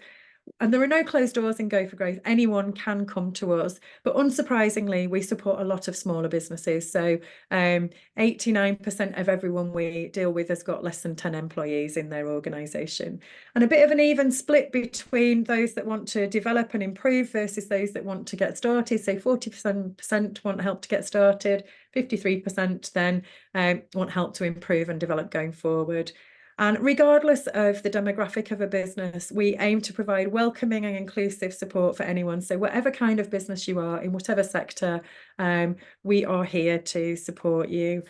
And there are no closed doors in Go for Growth. Anyone can come to us, but unsurprisingly, we support a lot of smaller businesses. So 89% of everyone we deal with has got less than 10 employees in their organisation. And a bit of an even split between those that want to develop and improve versus those that want to get started. So 40% want help to get started, 53% then want help to improve and develop going forward. And regardless of the demographic of a business, we aim to provide welcoming and inclusive support for anyone. So whatever kind of business you are, in whatever sector, we are here to support you.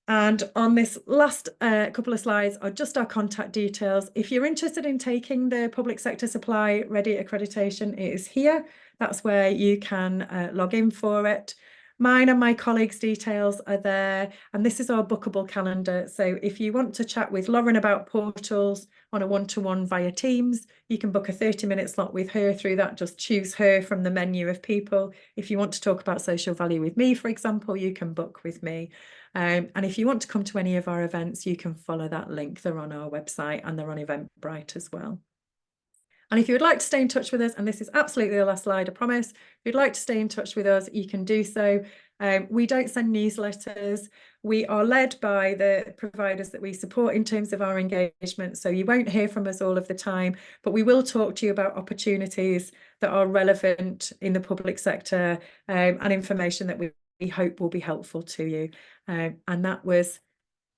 And on this last couple of slides are just our contact details. If you're interested in taking the Public Sector Supply Ready accreditation, it is here. That's where you can log in for it. Mine and my colleagues' details are there, and this is our bookable calendar. So if you want to chat with Lauren about portals on a one-to-one via Teams, you can book a 30-minute slot with her through that. Just choose her from the menu of people. If you want to talk about social value with me, for example, you can book with me. And if you want to come to any of our events, you can follow that link. They're on our website and they're on Eventbrite as well. And if you would like to stay in touch with us, and this is absolutely the last slide, I promise, if you'd like to stay in touch with us, you can do so. We don't send newsletters. We are led by the providers that we support in terms of our engagement. So you won't hear from us all of the time, but we will talk to you about opportunities that are relevant in the public sector, and information that we hope will be helpful to you. And that was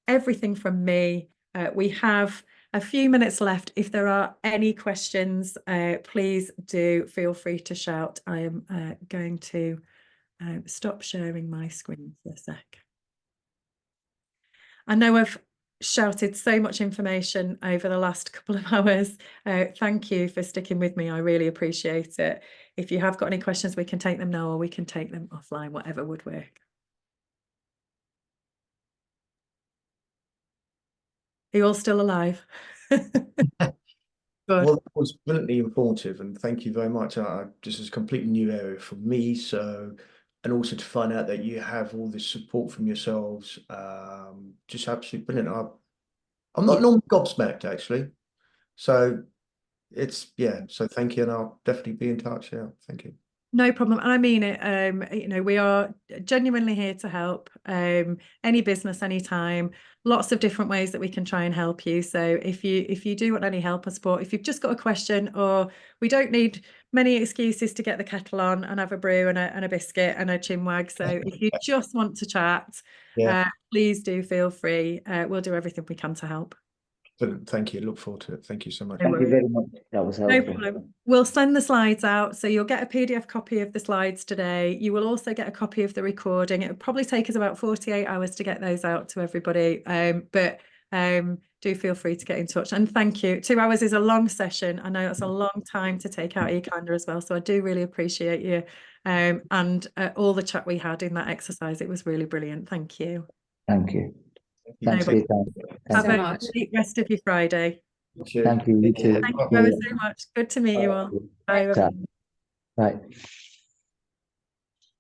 everything from me. We have a few minutes left. If there are any questions, please do feel free to shout. I am going to stop sharing my screen for a sec. I know shouted so much information over the last couple of hours. Thank you for sticking with me. I really appreciate it. If you have got any questions, we can take them now or we can take them offline, whatever would work. Are you all still alive? Good.
Well, that was brilliantly informative, and thank you very much. This is a completely new area for me, so, and also to find out that you have all this support from yourselves, just absolutely brilliant. I'm not normally gobsmacked actually, so it's, yeah. So thank you, and I'll definitely be in touch. Yeah, thank you.
No problem. I mean it. You know, we are genuinely here to help. Any business, anytime. Lots of different ways that we can try and help you. So if you do want any help or support, if you've just got a question, or we don't need many excuses to get the kettle on and have a brew and a biscuit and a chinwag. So if you just want to chat,
Yeah,
please do feel free. We'll do everything we can to help.
brilliant. Thank you. Look forward to it. Thank you so much.
No
Thank you
worries.
very much. That was
No
helpful.
problem. We'll send the slides out. So you'll get a PDF copy of the slides today. You will also get a copy of the recording. It'll probably take us about 48 hours to get those out to everybody. But do feel free to get in touch. And thank you. 2 hours is a long session. I know it's a long time to take out of your calendar as well. So I do really appreciate you. And all the chat we had in that exercise. It was really brilliant. Thank you.
Thank you.
you.
Thanks for your time.
Have
Thank
a
you.
great rest of your Friday.
Thank you. You too.
Thank you ever so much. Good to meet you all. Bye.
Bye.